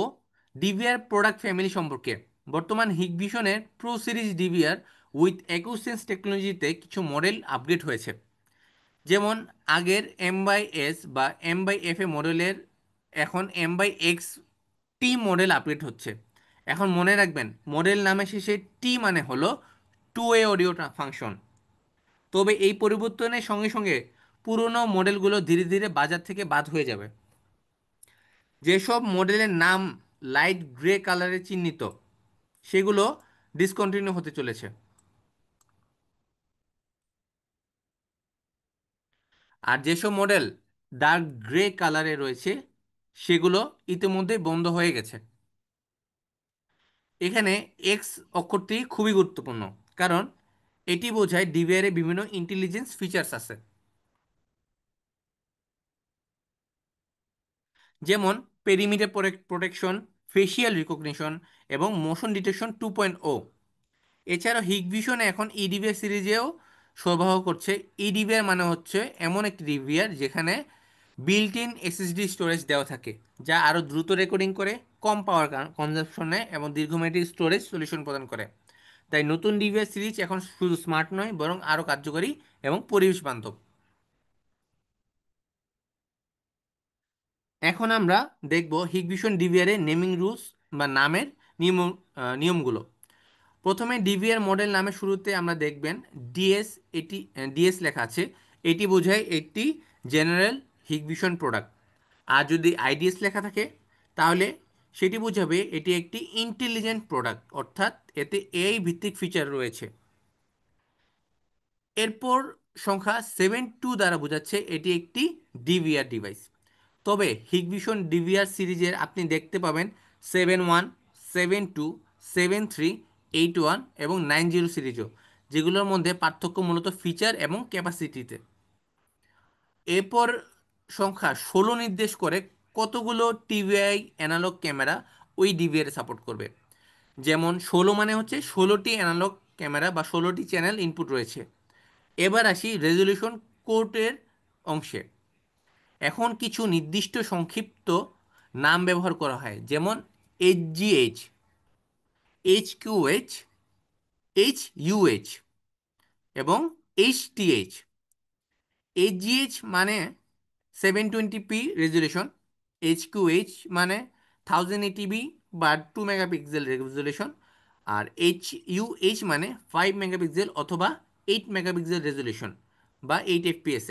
ডিভিআর প্রোডাক্ট ফ্যামিলি সম্পর্কে। বর্তমান হিগভিশনের প্রো সিরিজ ডিভিআর উইথ অ্যাকুসেন্স টেকনোলজিতে কিছু মডেল আপগ্রেড হয়েছে। যেমন আগের M/S বা M/FA মডেলের এখন M/X-T মডেল আপগ্রেড হচ্ছে। এখন মনে রাখবেন মডেল নামে শেষে টি মানে হলো টু ওয়ে অডিও ফাংশন। তবে এই পরিবর্তনের সঙ্গে সঙ্গে পুরনো মডেলগুলো ধীরে ধীরে বাজার থেকে বাদ হয়ে যাবে। যেসব মডেলের নাম লাইট গ্রে কালারে চিহ্নিত সেগুলো ডিসকন্টিনিউ হতে চলেছে। আর যেসব মডেল ডার্ক গ্রে কালারে রয়েছে সেগুলো ইতিমধ্যে বন্ধ হয়ে গেছে। এখানে এক্স অক্ষরটি খুবই গুরুত্বপূর্ণ, কারণ এটি বোঝায় ডিভিআর এ বিভিন্ন ইন্টেলিজেন্স ফিচার্স আছে। যেমন পেরিমিটার প্রোটেকশন, ফেসিয়াল রিকগনিশন এবং মোশন ডিটেকশন 2.0। এছাড়াও হিগভিশন এখন ইডিভিআর সিরিজেও সরবরাহ করছে। ইডিভিআর মানে হচ্ছে এমন একটি ডিভিআর যেখানে বিল্ট ইন এসএসডি স্টোরেজ দেওয়া থাকে, যা আরও দ্রুত রেকর্ডিং করে, কম পাওয়ার কনজাম্পশনে এবং দীর্ঘমেয়াদী স্টোরেজ সলিউশন প্রদান করে। তাই নতুন ডিভিআর সিরিজ এখন শুধু স্মার্ট নয়, বরং আরও কার্যকরী এবং পরিবেশ বান্ধব। এখন আমরা দেখব হিগবিশন ডিভিআর এর নেমিং রুলস বা নামের নিয়ম নিয়মগুলো। প্রথমে ডিভিআর মডেল নামের শুরুতে আমরা দেখবেন ডিএস, এটি ডিএস লেখা আছে। এটি বোঝায় একটি জেনারেল হিগবিশন প্রোডাক্ট। আর যদি আইডিএস লেখা থাকে তাহলে সেটি বোঝাবে এটি একটি ইন্টেলিজেন্ট প্রোডাক্ট, অর্থাৎ এতে এআই ভিত্তিক ফিচার রয়েছে। এরপর সংখ্যা 7 2 দ্বারা বোঝাচ্ছে এটি একটি ডিভিআর ডিভাইস। তবে হিগবিশন ডিভিআর সিরিজের আপনি দেখতে পাবেন 7 1, 7 2, 7 3, 8 1 এবং 9 0 সিরিজও, যেগুলোর মধ্যে পার্থক্য মূলত ফিচার এবং ক্যাপাসিটিতে। এরপর সংখ্যা 16 নির্দেশ করে কতগুলো টিভিআই অ্যানালগ ক্যামেরা ওই ডিভিআর সাপোর্ট করবে। যেমন 16 মানে হচ্ছে 16টি অ্যানালগ ক্যামেরা বা 16টি চ্যানেল ইনপুট রয়েছে। এবার আসি রেজলিউশন কোর্টের অংশে। এখন কিছু নির্দিষ্ট সংক্ষিপ্ত নাম ব্যবহার করা হয়, যেমন এইচজিএইচ, এইচকিউএইচ, এইচইউএইচ এবং এইচটিএইচ। এইচজিএইচ মানে 720p রেজুলেশন, এইচকিউএইচ মানে 1080p বা 2 মেগাপিক্সেল রেজুলেশন, আর এইচইউএইচ মানে 5 মেগাপিক্সেল অথবা 8 মেগাপিক্সেল রেজুলেশন বা 8 fps।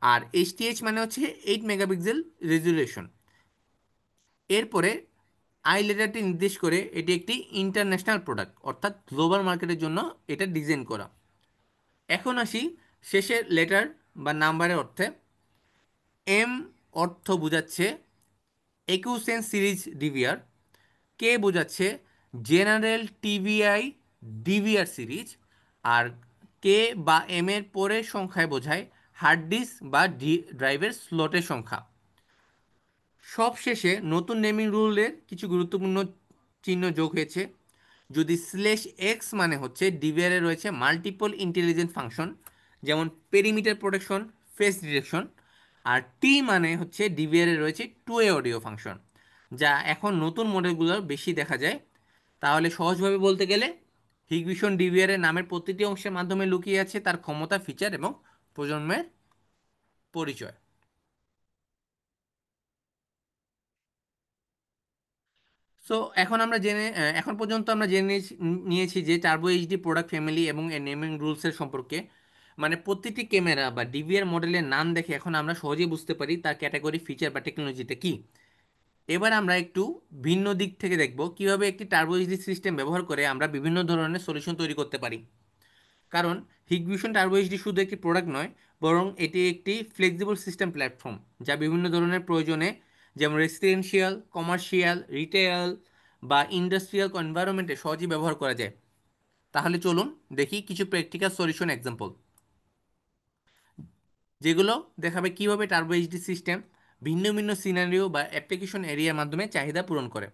আর এইচটিএইচ মানে হচ্ছে 8 মেগাপিক্সেল রেজুলেশন। এরপরে আই লেটারটি নির্দেশ করে এটি একটি ইন্টারন্যাশনাল প্রোডাক্ট, অর্থাৎ গ্লোবাল মার্কেটের জন্য এটা ডিজাইন করা। এখন আসি শেষের লেটার বা নাম্বারের অর্থে। এম অর্থ বোঝাচ্ছে একুসেন্স সিরিজ ডিভিআর, কে বোঝাচ্ছে জেনারেল টিভিআই ডিভিআর সিরিজ, আর কে বা এম এর পরের সংখ্যায় বোঝায় হার্ড ডিস্ক বা ড্রাইভের স্লটের সংখ্যা। সবশেষে নতুন নেমিং রুলের কিছু গুরুত্বপূর্ণ চিহ্ন যোগ হয়েছে। যদি /x মানে হচ্ছে ডিভিআরে রয়েছে মাল্টিপল ইন্টেলিজেন্ট ফাংশন, যেমন পেরিমিটার প্রোটেকশন, ফেস ডিটেকশন। আর টি মানে হচ্ছে ডিভিআরে রয়েছে 2A অডিও ফাংশন, যা এখন নতুন মডেলগুলোর বেশি দেখা যায়। তাহলে সহজভাবে বলতে গেলে হিগবিশন ডিভিআরের নামের প্রতিটি অংশের মাধ্যমে লুকিয়ে আছে তার ক্ষমতা, ফিচার এবং প্রজন্মের পরিচয়। সো এখন পর্যন্ত আমরা জেনে নিয়েছি যে টার্বো এইচডি প্রোডাক্ট ফ্যামিলি এবং এর নেমিং রুলসের সম্পর্কে। মানে প্রতিটি ক্যামেরা বা ডিভিআর মডেলের নাম দেখে এখন আমরা সহজেই বুঝতে পারি তার ক্যাটাগরি, ফিচার বা টেকনোলজিটা কি। এবার আমরা একটু ভিন্ন দিক থেকে দেখব কিভাবে একটি টার্বো এইচডি সিস্টেম ব্যবহার করে আমরা বিভিন্ন ধরনের সলিউশন তৈরি করতে পারি। কারণ হিগবিশন টার্বো এইচডি শুধু একটি প্রোডাক্ট নয়, বরং এটি একটি ফ্লেক্সিবল সিস্টেম প্ল্যাটফর্ম, যা বিভিন্ন ধরনের প্রয়োজনে, যেমন রেসিডেন্সিয়াল, কমার্শিয়াল, রিটেল বা ইন্ডাস্ট্রিয়াল এনভায়রনমেন্টে সহজেই ব্যবহার করা যায়। তাহলে চলুন দেখি কিছু প্র্যাকটিক্যাল সলিউশন এক্সাম্পল, যেগুলো দেখাবে কিভাবে টার্বো এইচডি সিস্টেম ভিন্ন ভিন্ন সিনারিও বা অ্যাপ্লিকেশন এরিয়ার মাধ্যমে চাহিদা পূরণ করে।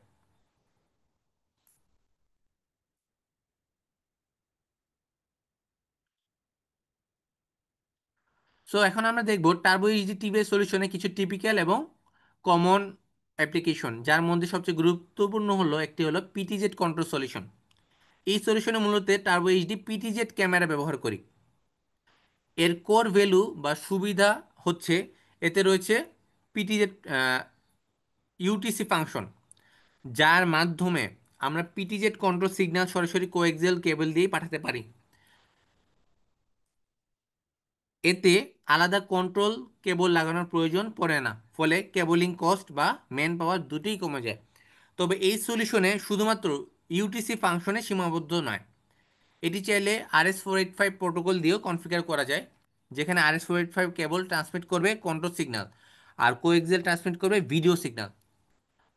সো এখন আমরা দেখব টার্বো এইচডি টিভিএস সলিউশনে কিছু টিপিক্যাল এবং কমন অ্যাপ্লিকেশন, যার মধ্যে সবচেয়ে গুরুত্বপূর্ণ হলো একটি হলো পিটিজেড কন্ট্রোল সলিউশন। এই সলিউশনে মূলত টার্বো এইচডি পিটিজেড ক্যামেরা ব্যবহার করি। এর কোর ভ্যালু বা সুবিধা হচ্ছে এতে রয়েছে পিটিজেড ইউটিসি ফাংশন, যার মাধ্যমে আমরা পিটিজেড কন্ট্রোল সিগন্যাল সরাসরি কোএক্সিয়াল কেবল দিয়েই পাঠাতে পারি। এতে আলাদা কন্ট্রোল কেবল লাগানোর প্রয়োজন পড়ে না, ফলে কেবলিং কস্ট বা ম্যান পাওয়ার দুটোই কমে যায়। তবে এই সলিউশনে শুধুমাত্র ইউটিসি ফাংশনে সীমাবদ্ধ নয়, এটি চাইলে RS-485 প্রোটোকল দিয়েও কনফিগার করা যায়, যেখানে RS-485 কেবল ট্রান্সমিট করবে কন্ট্রোল সিগন্যাল আর কোএক্সিয়াল ট্রান্সমিট করবে ভিডিও সিগন্যাল।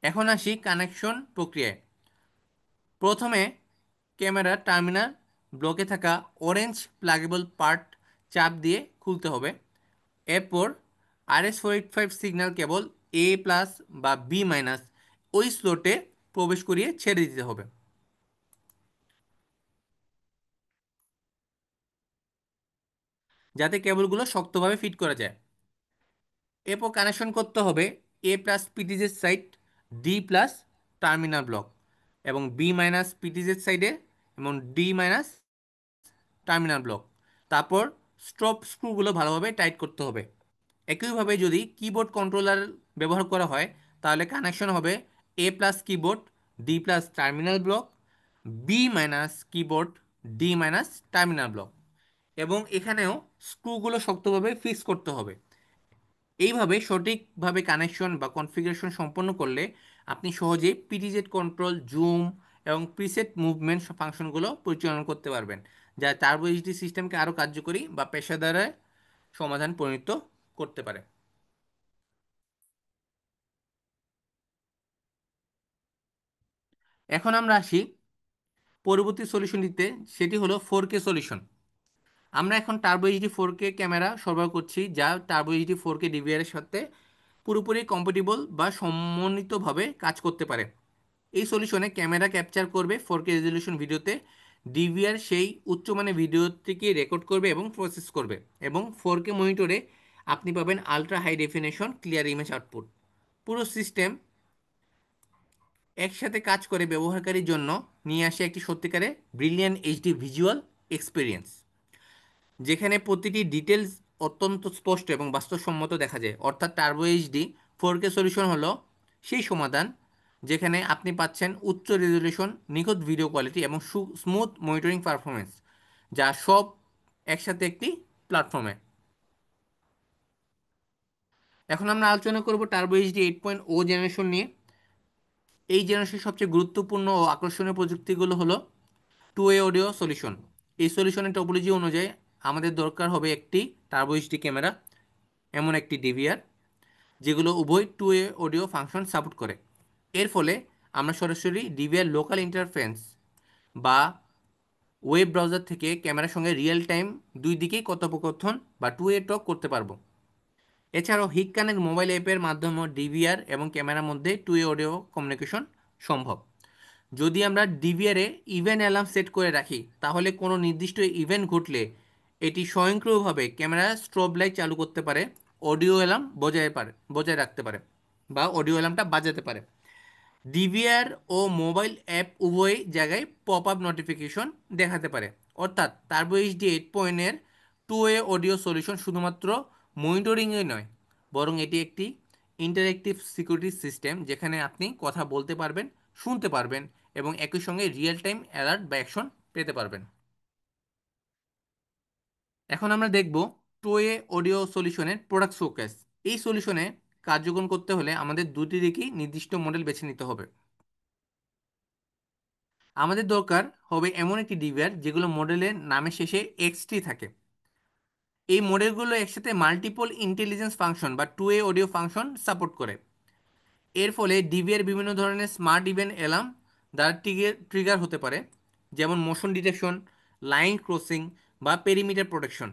এখন আসি কানেকশন প্রক্রিয়ায়। প্রথমে ক্যামেরার টার্মিনাল ব্লকে থাকা অরেঞ্জ প্লাগেবল পার্ট চাপ দিয়ে খুলতে হবে। এরপর RS-485 সিগন্যাল কেবল A+ বা B- ওই স্লটে প্রবেশ করিয়ে ছেড়ে দিতে হবে, যাতে কেবলগুলো শক্তভাবে ফিট করা যায়। এরপর কানেকশন করতে হবে A+ পিটিজের সাইড, D+ টার্মিনাল ব্লক এবং B- পিটিজের সাইডে এবং D- টার্মিনাল ব্লক। তারপর স্টপ স্ক্রুগুলো ভালোভাবে টাইট করতে হবে। একইভাবে যদি কিবোর্ড কন্ট্রোলার ব্যবহার করা হয়, তাহলে কানেকশন হবে A plus keyboard, D plus terminal block, B minus keyboard, D minus terminal block. এবং এখানেও স্ক্রুগুলো শক্তভাবে ফিক্স করতে হবে। এইভাবে সঠিকভাবে কানেকশন বা কনফিগারেশন সম্পন্ন করলে আপনি সহজেই পিটিজেড কন্ট্রোল, জুম এবং প্রিসেট মুভমেন্ট ফাংশনগুলো পরিচালনা করতে পারবেন, যা টার্বো এইচডি সিস্টেমকে আরও কার্যকরী বা পেশাদার সমাধান পরিণত করতে পারে। এখন আমরা আসি পরবর্তী সলিউশনটিতে, সেটি হলো 4K সলিউশন। আমরা এখন টার্বো এইচডি 4K ক্যামেরা সরবরাহ করছি, যা টার্বো এইচডি 4K ডিভিআর এর সাথে পুরোপুরি কম্পাটিবল বা সমন্বিতভাবে কাজ করতে পারে। এই সলিউশনে ক্যামেরা ক্যাপচার করবে 4K রেজলিউশন ভিডিওতে, ডিভিআর সেই উচ্চমানের ভিডিওটিকে রেকর্ড করবে এবং প্রসেস করবে, এবং 4K মনিটরে আপনি পাবেন ultra high definition clear image output. পুরো সিস্টেম একসাথে কাজ করে ব্যবহারকারীর জন্য নিয়ে আসে একটি সত্যিকারের ব্রিলিয়ান্ট এইচডি ভিজুয়াল এক্সপিরিয়েন্স, যেখানে প্রতিটি ডিটেলস অত্যন্ত স্পষ্ট এবং বাস্তবসম্মত দেখা যায়। অর্থাৎ টার্বো এইচডি 4K সলিউশন হলো সেই সমাধান যেখানে আপনি পাচ্ছেন উচ্চ রেজলিউশন, নিখুঁত ভিডিও কোয়ালিটি এবং স্মুথ মনিটরিং পারফরমেন্স, যা সব একসাথে একটি প্ল্যাটফর্মে। এখন আমরা আলোচনা করব টার্বো এইচডি 8.0 জেনারেশন নিয়ে। এই জেনারেশনের সবচেয়ে গুরুত্বপূর্ণ ও আকর্ষণীয় প্রযুক্তিগুলো হলো টু ওয়ে অডিও সলিউশন। এই সলিউশনের টপোলজি অনুযায়ী আমাদের দরকার হবে একটি টার্বো এইচডি ক্যামেরা, এমন একটি ডিভিআর যেগুলো উভয় two way audio function support করে। এর ফলে আমরা সরাসরি ডিভিআর লোকাল ইন্টারফেস বা ওয়েব ব্রাউজার থেকে ক্যামেরার সঙ্গে রিয়েল টাইম দুই দিকেই কথোপকথন বা টু ওয়ে টক করতে পারবো। এছাড়াও হিক কানেক্ট মোবাইল অ্যাপের মাধ্যমে ডিভিআর এবং ক্যামেরার মধ্যে টু ওয়ে অডিও কমিউনিকেশন সম্ভব। যদি আমরা ডিভিআরে ইভেন্ট অ্যালার্ম সেট করে রাখি, তাহলে কোনো নির্দিষ্ট ইভেন্ট ঘটলে এটি স্বয়ংক্রিয়ভাবে ক্যামেরা স্ট্রোব লাইট চালু করতে পারে, অডিও অ্যালার্ম বজায় রাখতে পারে বা অডিও অ্যালার্মটা বাজাতে পারে। ডিভিআর ও মোবাইল অ্যাপ উভয় জায়গায় পপ আপ নোটিফিকেশন দেখাতে পারে। অর্থাৎ turbo HD 8.0 two way audio solution শুধুমাত্র মনিটরিংয়ে নয়, বরং এটি একটি ইন্টারেক্টিভ সিকিউরিটি সিস্টেম, যেখানে আপনি কথা বলতে পারবেন, শুনতে পারবেন এবং একই সঙ্গে রিয়েল টাইম অ্যালার্ট বা অ্যাকশন পেতে পারবেন। এখন আমরা দেখব টু ওয়ে অডিও সলিউশনের প্রোডাক্ট শোকেস। এই সলিউশনে কার্যক্রম করতে হলে আমাদের দুটি দিকেই নির্দিষ্ট মডেল বেছে নিতে হবে। আমাদের দরকার হবে এমন একটি ডিভাইস যেগুলো মডেলের নামের শেষে এক্সটি থাকে। এই মডেলগুলো একসাথে মাল্টিপল ইন্টেলিজেন্স ফাংশন বা two way audio function support করে। এর ফলে ডিভিআর বিভিন্ন ধরনের স্মার্ট ইভেন্ট অ্যালার্ম দ্বারা ট্রিগার হতে পারে, যেমন মোশন ডিটেকশন, লাইন ক্রসিং বা পেরিমিটার প্রোটেকশন।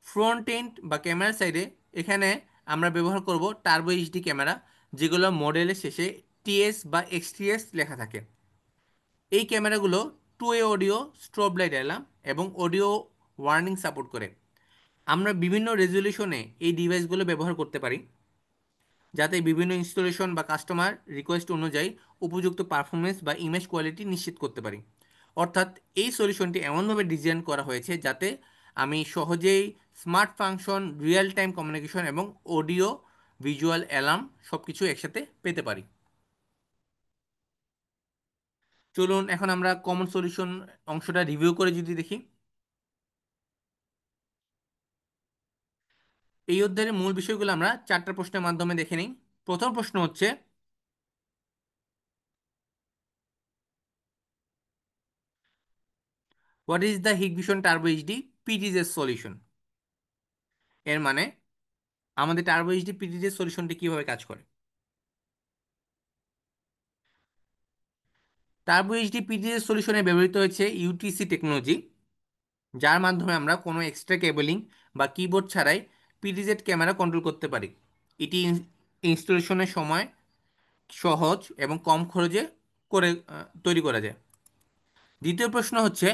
ফ্রন্ট এন্ড বা ক্যামেরা সাইডে এখানে আমরা ব্যবহার করব টার্বো এইচডি ক্যামেরা, যেগুলো মডেলের শেষে টিএস বা এক্সটিএস লেখা থাকে। এই ক্যামেরাগুলো two way audio, strobe light alarm এবং অডিও ওয়ার্নিং সাপোর্ট করে। আমরা বিভিন্ন রেজলিউশনে এই ডিভাইসগুলো ব্যবহার করতে পারি, যাতে বিভিন্ন ইনস্টলেশন বা কাস্টমার রিকোয়েস্ট অনুযায়ী উপযুক্ত পারফরমেন্স বা ইমেজ কোয়ালিটি নিশ্চিত করতে পারি। অর্থাৎ এই সলিউশনটি এমনভাবে ডিজাইন করা হয়েছে যাতে আমি সহজেই smart function, real time communication এবং অডিও ভিজুয়াল অ্যালার্ম সব কিছু একসাথে পেতে পারি। চলুন এখন আমরা কমন সলিউশন অংশটা রিভিউ করে যদি দেখি। এই অধ্যায়ের মূল বিষয়গুলো আমরা চারটা প্রশ্নের মাধ্যমে দেখে নিই। প্রথম প্রশ্ন হচ্ছে, what is the Hikvision turbo HD পিটিজের সলিউশন? এর মানে আমাদের টার্বো এইচডি পিটিজের সলিউশনটি কিভাবে কাজ করে। টার্বো এইচডি পিটিজের সলিউশনে ব্যবহৃত হয়েছে ইউটিসি টেকনোলজি, যার মাধ্যমে আমরা কোনো এক্সট্রা কেবলিং বা কিবোর্ড ছাড়াই পিটিজেড ক্যামেরা কন্ট্রোল করতে পারি। এটি ইনস্টলেশনের সময় সহজ এবং কম খরচে তৈরি করা যায়। দ্বিতীয় প্রশ্ন হচ্ছে,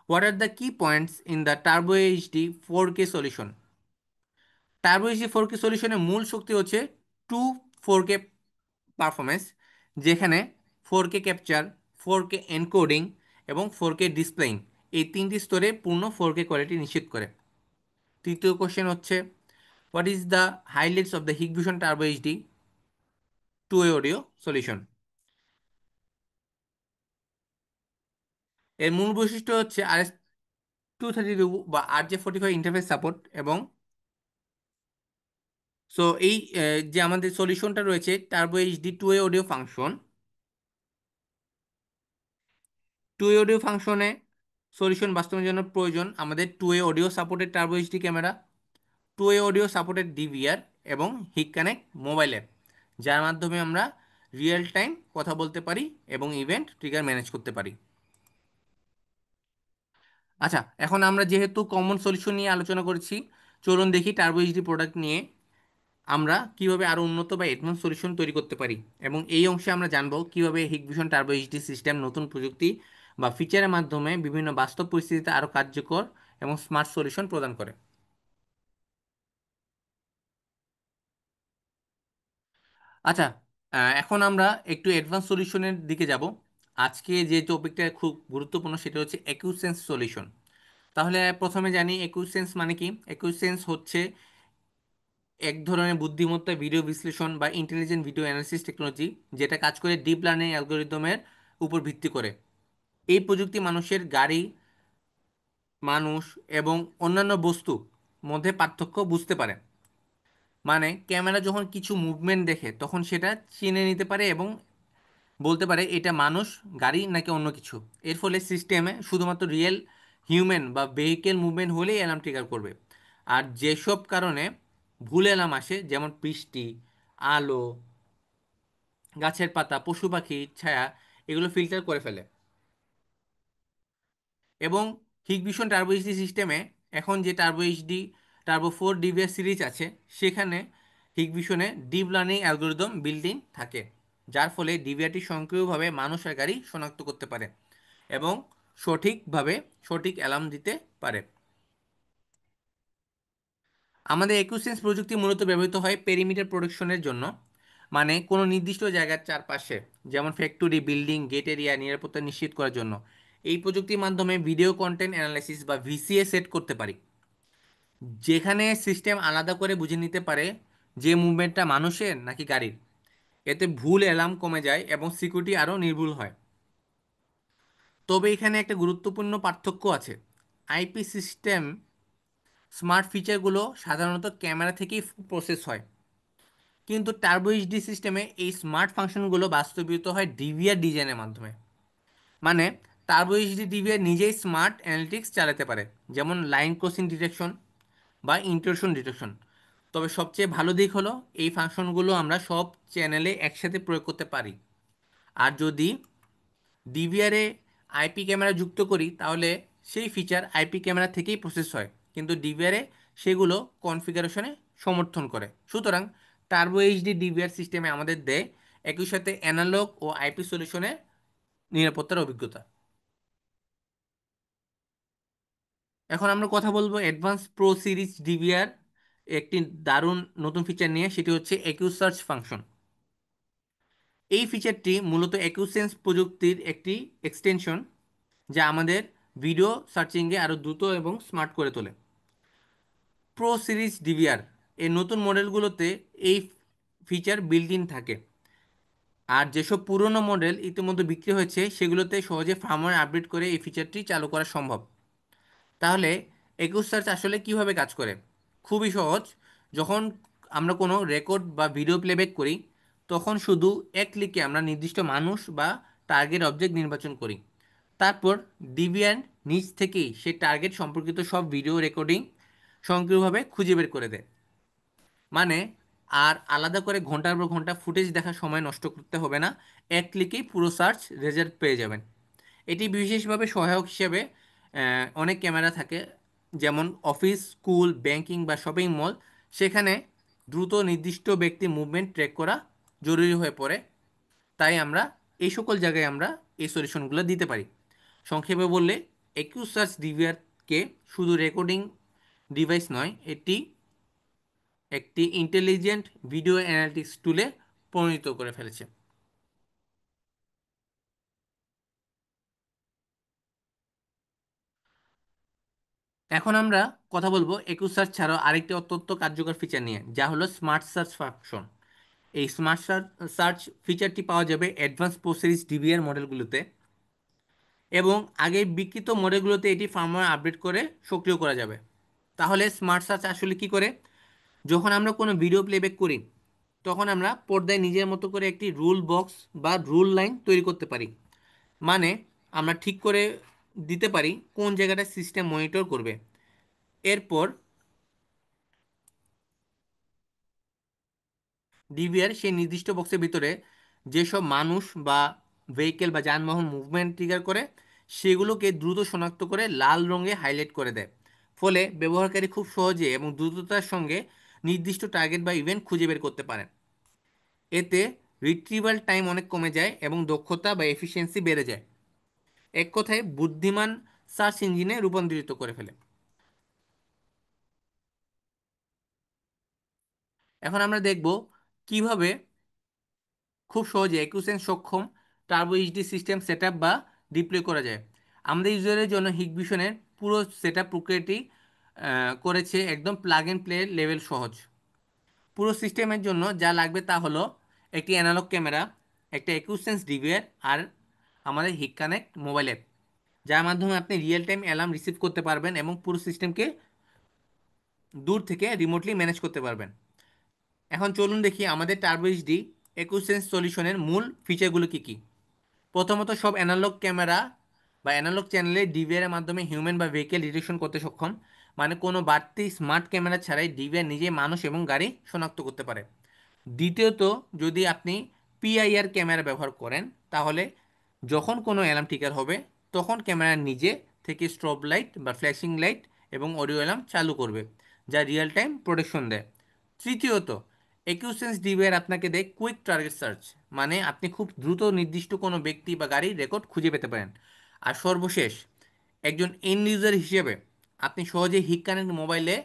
হোয়াট আর দ্য কি points in the turbo HD 4K solution? Turbo HD 4K সলিউশনের মূল শক্তি হচ্ছে টু 4K পারফরমেন্স, যেখানে 4K ক্যাপচার, 4K এনকোডিং এবং 4K ডিসপ্লেইং এই তিনটি স্তরে পূর্ণ 4K কোয়ালিটি নিশ্চিত করে। তৃতীয় কোশ্চেন হচ্ছে, what is the highlights of the Hikvision turbo HD two way audio solution? এর মূল বৈশিষ্ট্য হচ্ছে RS-232 বা RJ45 ইন্টারফেস সাপোর্ট। এবং সো এই যে আমাদের সলিউশনটা রয়েছে turbo HD two way audio function, two way audio ফাংশনে সলিউশন বাস্তবায়নের জন্য প্রয়োজন আমাদের two way audio supported turbo HD camera, two way audio supported DVR এবং হিক কানেক্ট মোবাইল অ্যাপ, যার মাধ্যমে আমরা রিয়েল টাইম কথা বলতে পারি এবং ইভেন্ট ট্রিগার ম্যানেজ করতে পারি। আচ্ছা, এখন আমরা যেহেতু কমন সলিউশন নিয়ে আলোচনা করেছি, চলুন দেখি টার্বো এইচডি প্রোডাক্ট নিয়ে আমরা কিভাবে আরো উন্নত বা অ্যাডভান্স সলিউশন তৈরি করতে পারি। এবং এই অংশে আমরা জানবো কিভাবে হিগভিশন টার্বো এইচডি সিস্টেম নতুন প্রযুক্তি বা ফিচারের মাধ্যমে বিভিন্ন বাস্তব পরিস্থিতিতে আরো কার্যকর এবং স্মার্ট সলিউশন প্রদান করে। আচ্ছা, এখন আমরা একটু অ্যাডভান্স সলিউশনের দিকে যাব। আজকে যে টপিকটা খুব গুরুত্বপূর্ণ সেটা হচ্ছে একুইসেন্স সলিউশন। তাহলে প্রথমে জানি একুইসেন্স মানে কি। একুইসেন্স হচ্ছে এক ধরনের বুদ্ধিমত্তা ভিডিও বিশ্লেষণ বা ইন্টেলিজেন্ট ভিডিও অ্যানালিসিস টেকনোলজি, যেটা কাজ করে ডিপ লার্নিং অ্যালগোরিদমের উপর ভিত্তি করে। এই প্রযুক্তি মানুষের গাড়ি, মানুষ এবং অন্যান্য বস্তু মধ্যে পার্থক্য বুঝতে পারে। মানে ক্যামেরা যখন কিছু মুভমেন্ট দেখে তখন সেটা চিনে নিতে পারে এবং বলতে পারে এটা মানুষ, গাড়ি নাকি অন্য কিছু। এর ফলে সিস্টেমে শুধুমাত্র রিয়েল হিউম্যান বা ভেহিকেল মুভমেন্ট হলেই অ্যালার্ম ট্রিগার করবে। আর যেসব কারণে ভুল অ্যালার্ম আসে, যেমন বৃষ্টি, আলো, গাছের পাতা, পশু পাখির ছায়া, এগুলো ফিল্টার করে ফেলে। এবং হিগভিশন টার্বো এইচডি সিস্টেমে এখন যে Turbo HD Turbo 4 DVR series আছে, সেখানে হিগভিশনে deep learning algorithm built in থাকে, যার ফলে ডিভিআরটি স্বয়ংক্রিয়ভাবে মানুষ আর গাড়ি শনাক্ত করতে পারে এবং সঠিকভাবে সঠিক অ্যালার্ম দিতে পারে। আমাদের একুসেন্স প্রযুক্তি মূলত ব্যবহৃত হয় পেরিমিটার প্রোটেকশনের জন্য, মানে কোনো নির্দিষ্ট জায়গার চারপাশে, যেমন ফ্যাক্টরি, বিল্ডিং, গেট এরিয়া নিরাপত্তা নিশ্চিত করার জন্য। এই প্রযুক্তির মাধ্যমে ভিডিও কন্টেন্ট অ্যানালাইসিস বা ভিসিএ সেট করতে পারি, যেখানে সিস্টেম আলাদা করে বুঝে নিতে পারে যে মুভমেন্টটা মানুষের নাকি গাড়ির। এতে ভুল অ্যালার্ম কমে যায় এবং সিকিউরিটি আরও নির্ভুল হয়। তবে এখানে একটা গুরুত্বপূর্ণ পার্থক্য আছে। আইপি সিস্টেম স্মার্ট ফিচারগুলো সাধারণত ক্যামেরা থেকেই প্রসেস হয়, কিন্তু টার্বো এইচডি সিস্টেমে এই স্মার্ট ফাংশনগুলো বাস্তবায়িত হয় ডিভিআর ডিজাইনের মাধ্যমে। মানে টার্বো এইচডি ডিভিআর নিজেই স্মার্ট অ্যানালিটিক্স চালাতে পারে, যেমন লাইন ক্রসিং ডিটেকশন বা ইন্টারশন ডিটেকশন। তবে সবচেয়ে ভালো দিক হলো এই ফাংশনগুলো আমরা সব চ্যানেলে একসাথে প্রয়োগ করতে পারি। আর যদি ডিভিআরে আইপি ক্যামেরা যুক্ত করি তাহলে সেই ফিচার আইপি ক্যামেরা থেকেই প্রসেস হয়, কিন্তু ডিভিআরে সেগুলো কনফিগারেশনে সমর্থন করে। সুতরাং টার্বো এইচডি ডিভিআর সিস্টেমে আমাদের দেয় একই সাথে অ্যানালগ ও আইপি সলিউশনের নিরাপত্তার অভিজ্ঞতা। এখন আমরা কথা বলবো অ্যাডভান্স প্রো সিরিজ ডিভিআর একটি দারুণ নতুন ফিচার নিয়ে, সেটি হচ্ছে একিউ সার্চ ফাংশন। এই ফিচারটি মূলত একিউসেন্স প্রযুক্তির একটি এক্সটেনশন, যা আমাদের ভিডিও সার্চিংয়ে আরও দ্রুত এবং স্মার্ট করে তোলে। প্রো সিরিজ ডিভিআর এর নতুন মডেলগুলোতে এই ফিচার বিল্ট ইন থাকে, আর যেসব পুরনো মডেল ইতিমধ্যে বিক্রি হয়েছে সেগুলোতে সহজে ফার্মওয়্যার আপডেট করে এই ফিচারটি চালু করা সম্ভব। তাহলে একুশ সার্চ আসলে কিভাবে কাজ করে? খুবই সহজ। যখন আমরা কোনো রেকর্ড বা ভিডিও প্লেব্যাক করি, তখন শুধু এক ক্লিকে আমরা নির্দিষ্ট মানুষ বা টার্গেট অবজেক্ট নির্বাচন করি। তারপর ডিভিয়ান নিজ থেকেই সেই টার্গেট সম্পর্কিত সব ভিডিও রেকর্ডিং স্বয়ংক্রিয়ভাবে খুঁজে বের করে দেয়। মানে আর আলাদা করে ঘন্টার পর ঘন্টা ফুটেজ দেখার সময় নষ্ট করতে হবে না, এক ক্লিকেই পুরো সার্চ রেজাল্ট পেয়ে যাবেন। এটি বিশেষভাবে সহায়ক হিসেবে অনেক ক্যামেরা থাকে, যেমন অফিস, স্কুল, ব্যাংকিং বা শপিং মল। সেখানে দ্রুত নির্দিষ্ট ব্যক্তির মুভমেন্ট ট্র্যাক করা জরুরি হয়ে পড়ে। তাই আমরা এই সকল জায়গায় আমরা এই সলিউশনগুলো দিতে পারি। সংক্ষেপে বললে একিউ সার্চ ডিভিআরকে শুধু রেকর্ডিং ডিভাইস নয়, এটি একটি ইন্টেলিজেন্ট ভিডিও অ্যানালিটিক্স টুলে পরিণত করে ফেলেছে। এখন আমরা কথা বলবো একুশ সার্চ ছাড়াও আরেকটি অত্যন্ত কার্যকর ফিচার নিয়ে, যা হলো স্মার্ট সার্চ ফাংশন। এই স্মার্ট সার্চ ফিচারটি পাওয়া যাবে অ্যাডভান্স প্রো সিরিজ ডিভিআর মডেলগুলোতে, এবং আগে বিকৃত মডেলগুলোতে এটি ফার্মওয়্যার আপডেট করে সক্রিয় করা যাবে। তাহলে স্মার্ট সার্চ আসলে কি করে? যখন আমরা কোনো ভিডিও প্লেব্যাক করি, তখন আমরা পর্দায় নিজের মতো করে একটি রুল বক্স বা রুল লাইন তৈরি করতে পারি। মানে আমরা ঠিক করে দিতে পারি কোন জায়গাটা সিস্টেম মনিটর করবে। এরপর ডিভিআর সেই নির্দিষ্ট বক্সের ভিতরে যেসব মানুষ বা ভেহিকেল বা যানবাহন মুভমেন্ট ট্রিগার করে, সেগুলোকে দ্রুত শনাক্ত করে লাল রঙে হাইলাইট করে দেয়। ফলে ব্যবহারকারী খুব সহজে এবং দ্রুততার সঙ্গে নির্দিষ্ট টার্গেট বা ইভেন্ট খুঁজে বের করতে পারেন। এতে রিট্রিভাল টাইম অনেক কমে যায় এবং দক্ষতা বা এফিসিয়েন্সি বেড়ে যায়। এক কথায় বুদ্ধিমান সার্চ ইঞ্জিনে রূপান্তরিত করে ফেলে। এখন আমরা দেখব কিভাবে খুব সহজে একুসেন্স সক্ষম টার্বো এইচডি সিস্টেম সেটআপ বা ডিপ্লয় করা যায়। আমাদের ইউজারের জন্য হিগবিশনের পুরো সেটআপ প্রক্রিয়াটি করেছে একদম প্লাগ এন্ড প্লে লেভেল সহজ। পুরো সিস্টেমের জন্য যা লাগবে তা হলো একটি অ্যানালগ ক্যামেরা, একটা একুসেন্স ডিভিআর, আর আমাদের হিগ কানেক্ট মোবাইল অ্যাপ, যার মাধ্যমে আপনি রিয়েল টাইম অ্যালার্ম রিসিভ করতে পারবেন এবং পুরো সিস্টেমকে দূর থেকে রিমোটলি ম্যানেজ করতে পারবেন। এখন চলুন দেখি আমাদের টার্বো এইচডি একুসেন্স সলিউশনের মূল ফিচারগুলো কী কী। প্রথমত, সব অ্যানালগ ক্যামেরা বা অ্যানালগ চ্যানেলে ডিভিআর এর মাধ্যমে হিউম্যান বা ভেহিকেল ডিটেকশন করতে সক্ষম। মানে কোনো বাড়তি স্মার্ট ক্যামেরা ছাড়াই ডিভিআর নিজেই মানুষ এবং গাড়ি শনাক্ত করতে পারে। দ্বিতীয়ত, যদি আপনি পিআইআর ক্যামেরা ব্যবহার করেন, তাহলে যখন কোনো অ্যালার্ম ট্রিগার হবে, তখন ক্যামেরা নিজে থেকে স্ট্রব লাইট বা ফ্ল্যাশিং লাইট এবং অডিও অ্যালার্ম চালু করবে, যা রিয়েল টাইম প্রোটেকশন দেয়। তৃতীয়ত, একিউসেন্স ডিভিআর আপনাকে দেয় কুইক টার্গেট সার্চ, মানে আপনি খুব দ্রুত নির্দিষ্ট কোনো ব্যক্তি বা গাড়ির রেকর্ড খুঁজে পেতে পারেন। আর সর্বশেষ, একজন এন্ড ইউজার হিসেবে আপনি সহজেই হিট কানেক্ট মোবাইলে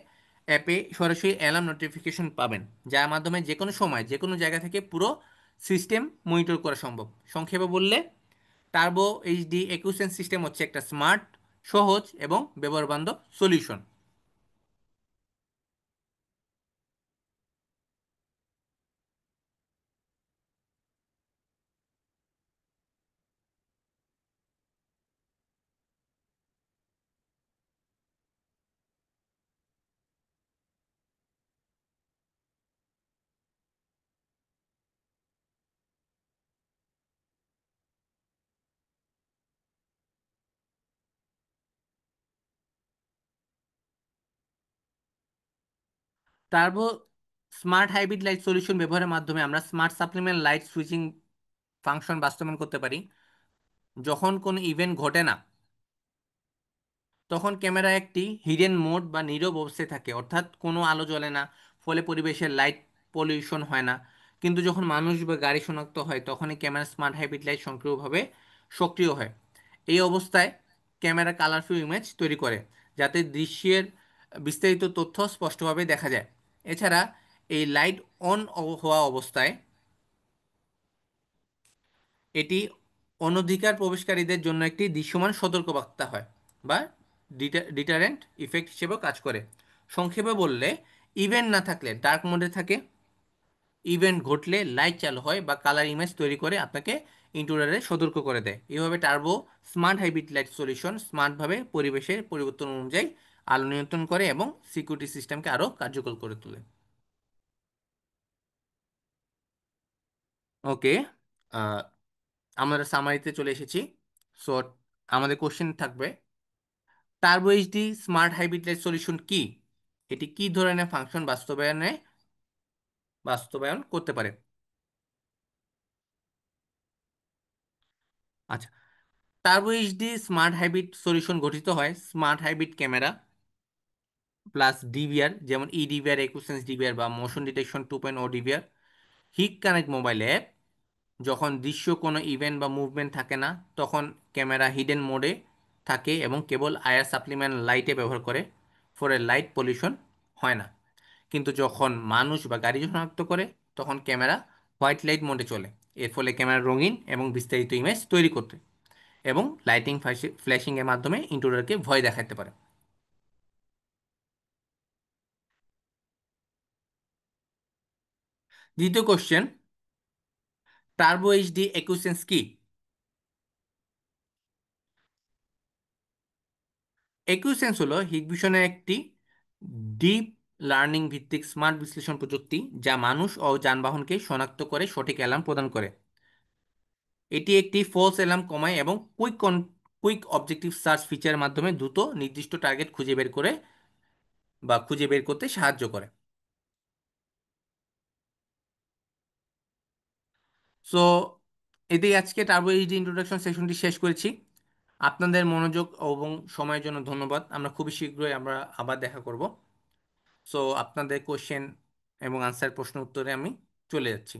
অ্যাপে সরাসরি অ্যালার্ম নোটিফিকেশন পাবেন, যার মাধ্যমে যে কোনো সময় যে কোনো জায়গা থেকে পুরো সিস্টেম মনিটর করা সম্ভব। সংক্ষেপে বললে, টার্বো এইচডি একুসেন্স সিস্টেম হচ্ছে একটা স্মার্ট, সহজ এবং ব্যবহার বান্ধব solution. Turbo smart hybrid light solution ব্যবহারের মাধ্যমে আমরা smart supplement light switching function বাস্তবায়ন করতে পারি। যখন কোনো ইভেন্ট ঘটে না, তখন ক্যামেরা একটি হিডেন মোড বা নীরব অবস্থায় থাকে, অর্থাৎ কোনো আলো জ্বলে না, ফলে পরিবেশের লাইট পলিউশন হয় না। কিন্তু যখন মানুষ বা গাড়ি শনাক্ত হয়, তখনই ক্যামেরা স্মার্ট হাইব্রিড লাইট সক্রিয়ভাবে সক্রিয় হয়। এই অবস্থায় ক্যামেরা কালারফুল ইমেজ তৈরি করে, যাতে দৃশ্যের বিস্তারিত তথ্য স্পষ্টভাবে দেখা যায়। এছাড়া এই লাইট অন হওয়া অবস্থায় এটি অনধিকার প্রবেশকারীদের জন্য একটি দৃশ্যমান সতর্কবার্তা হয়, বা ডিটারেন্ট ইফেক্ট হিসেবেও কাজ করে। সংক্ষেপে বললে, ইভেন্ট না থাকলে ডার্ক মোডে থাকে, ইভেন্ট ঘটলে লাইট চালু হয় বা কালার ইমেজ তৈরি করে আপনাকে ইন্ট্রুডারে সতর্ক করে দেয়। এভাবে Turbo smart hybrid light solution স্মার্টভাবে পরিবেশের পরিবর্তন অনুযায়ী আলো নিয়ন্ত্রণ করে এবং সিকিউরিটি সিস্টেমকে আরও কার্যকর করে তোলে। ওকে, আমরা সামারিতে চলে এসেছি। সো আমাদের কোশ্চেন থাকবে, turbo HD smart hybrid light solution কি, এটি কি ধরনের ফাংশন বাস্তবায়ন করতে পারে। আচ্ছা, turbo HD smart hybrid solution গঠিত হয় smart hybrid camera plus DVR, যেমন ই ডিভিআর, একুসেন্স ডিভিআর বা motion detection 2.0 DVR, হিক connect mobile app. যখন দৃশ্য কোনো ইভেন্ট বা মুভমেন্ট থাকে না, তখন ক্যামেরা হিডেন মোডে থাকে এবং কেবল আয়ার সাপ্লিমেন্ট লাইটে ব্যবহার করে, ফলে লাইট পলিউশন হয় না। কিন্তু যখন মানুষ বা গাড়ি শনাক্ত করে, তখন ক্যামেরা হোয়াইট লাইট মোডে চলে। এর ফলে ক্যামেরা রঙিন এবং বিস্তারিত ইমেজ তৈরি করতে এবং লাইটিং ফ্ল্যাশিং এর মাধ্যমে ইন্ট্রুডারকে ভয় দেখাতে পারে। দ্বিতীয় কোশ্চেন, টার্বো এইচডি একুইসেন্স কি? একুইসেন্স হলো হিগবিশনের একটি ডিপ লার্নিং ভিত্তিক স্মার্ট বিশ্লেষণ প্রযুক্তি যা মানুষ ও যানবাহনকে শনাক্ত করে সঠিক অ্যালার্ম প্রদান করে। এটি একটি ফলস অ্যালার্ম কমায় এবং কুইক অবজেক্টিভ সার্চ ফিচারের মাধ্যমে দ্রুত নির্দিষ্ট টার্গেট খুঁজে বের করতে সাহায্য করে। সো এতেই আজকে টার্বো এইচডি ইন্ট্রোডাকশন সেশনটি শেষ করেছি। আপনাদের মনোযোগ এবং সময়ের জন্য ধন্যবাদ। আমরা খুবই শীঘ্রই আবার দেখা করব। সো আপনাদের কোশ্চেন এবং আনসার প্রশ্ন উত্তরে আমি চলে যাচ্ছি।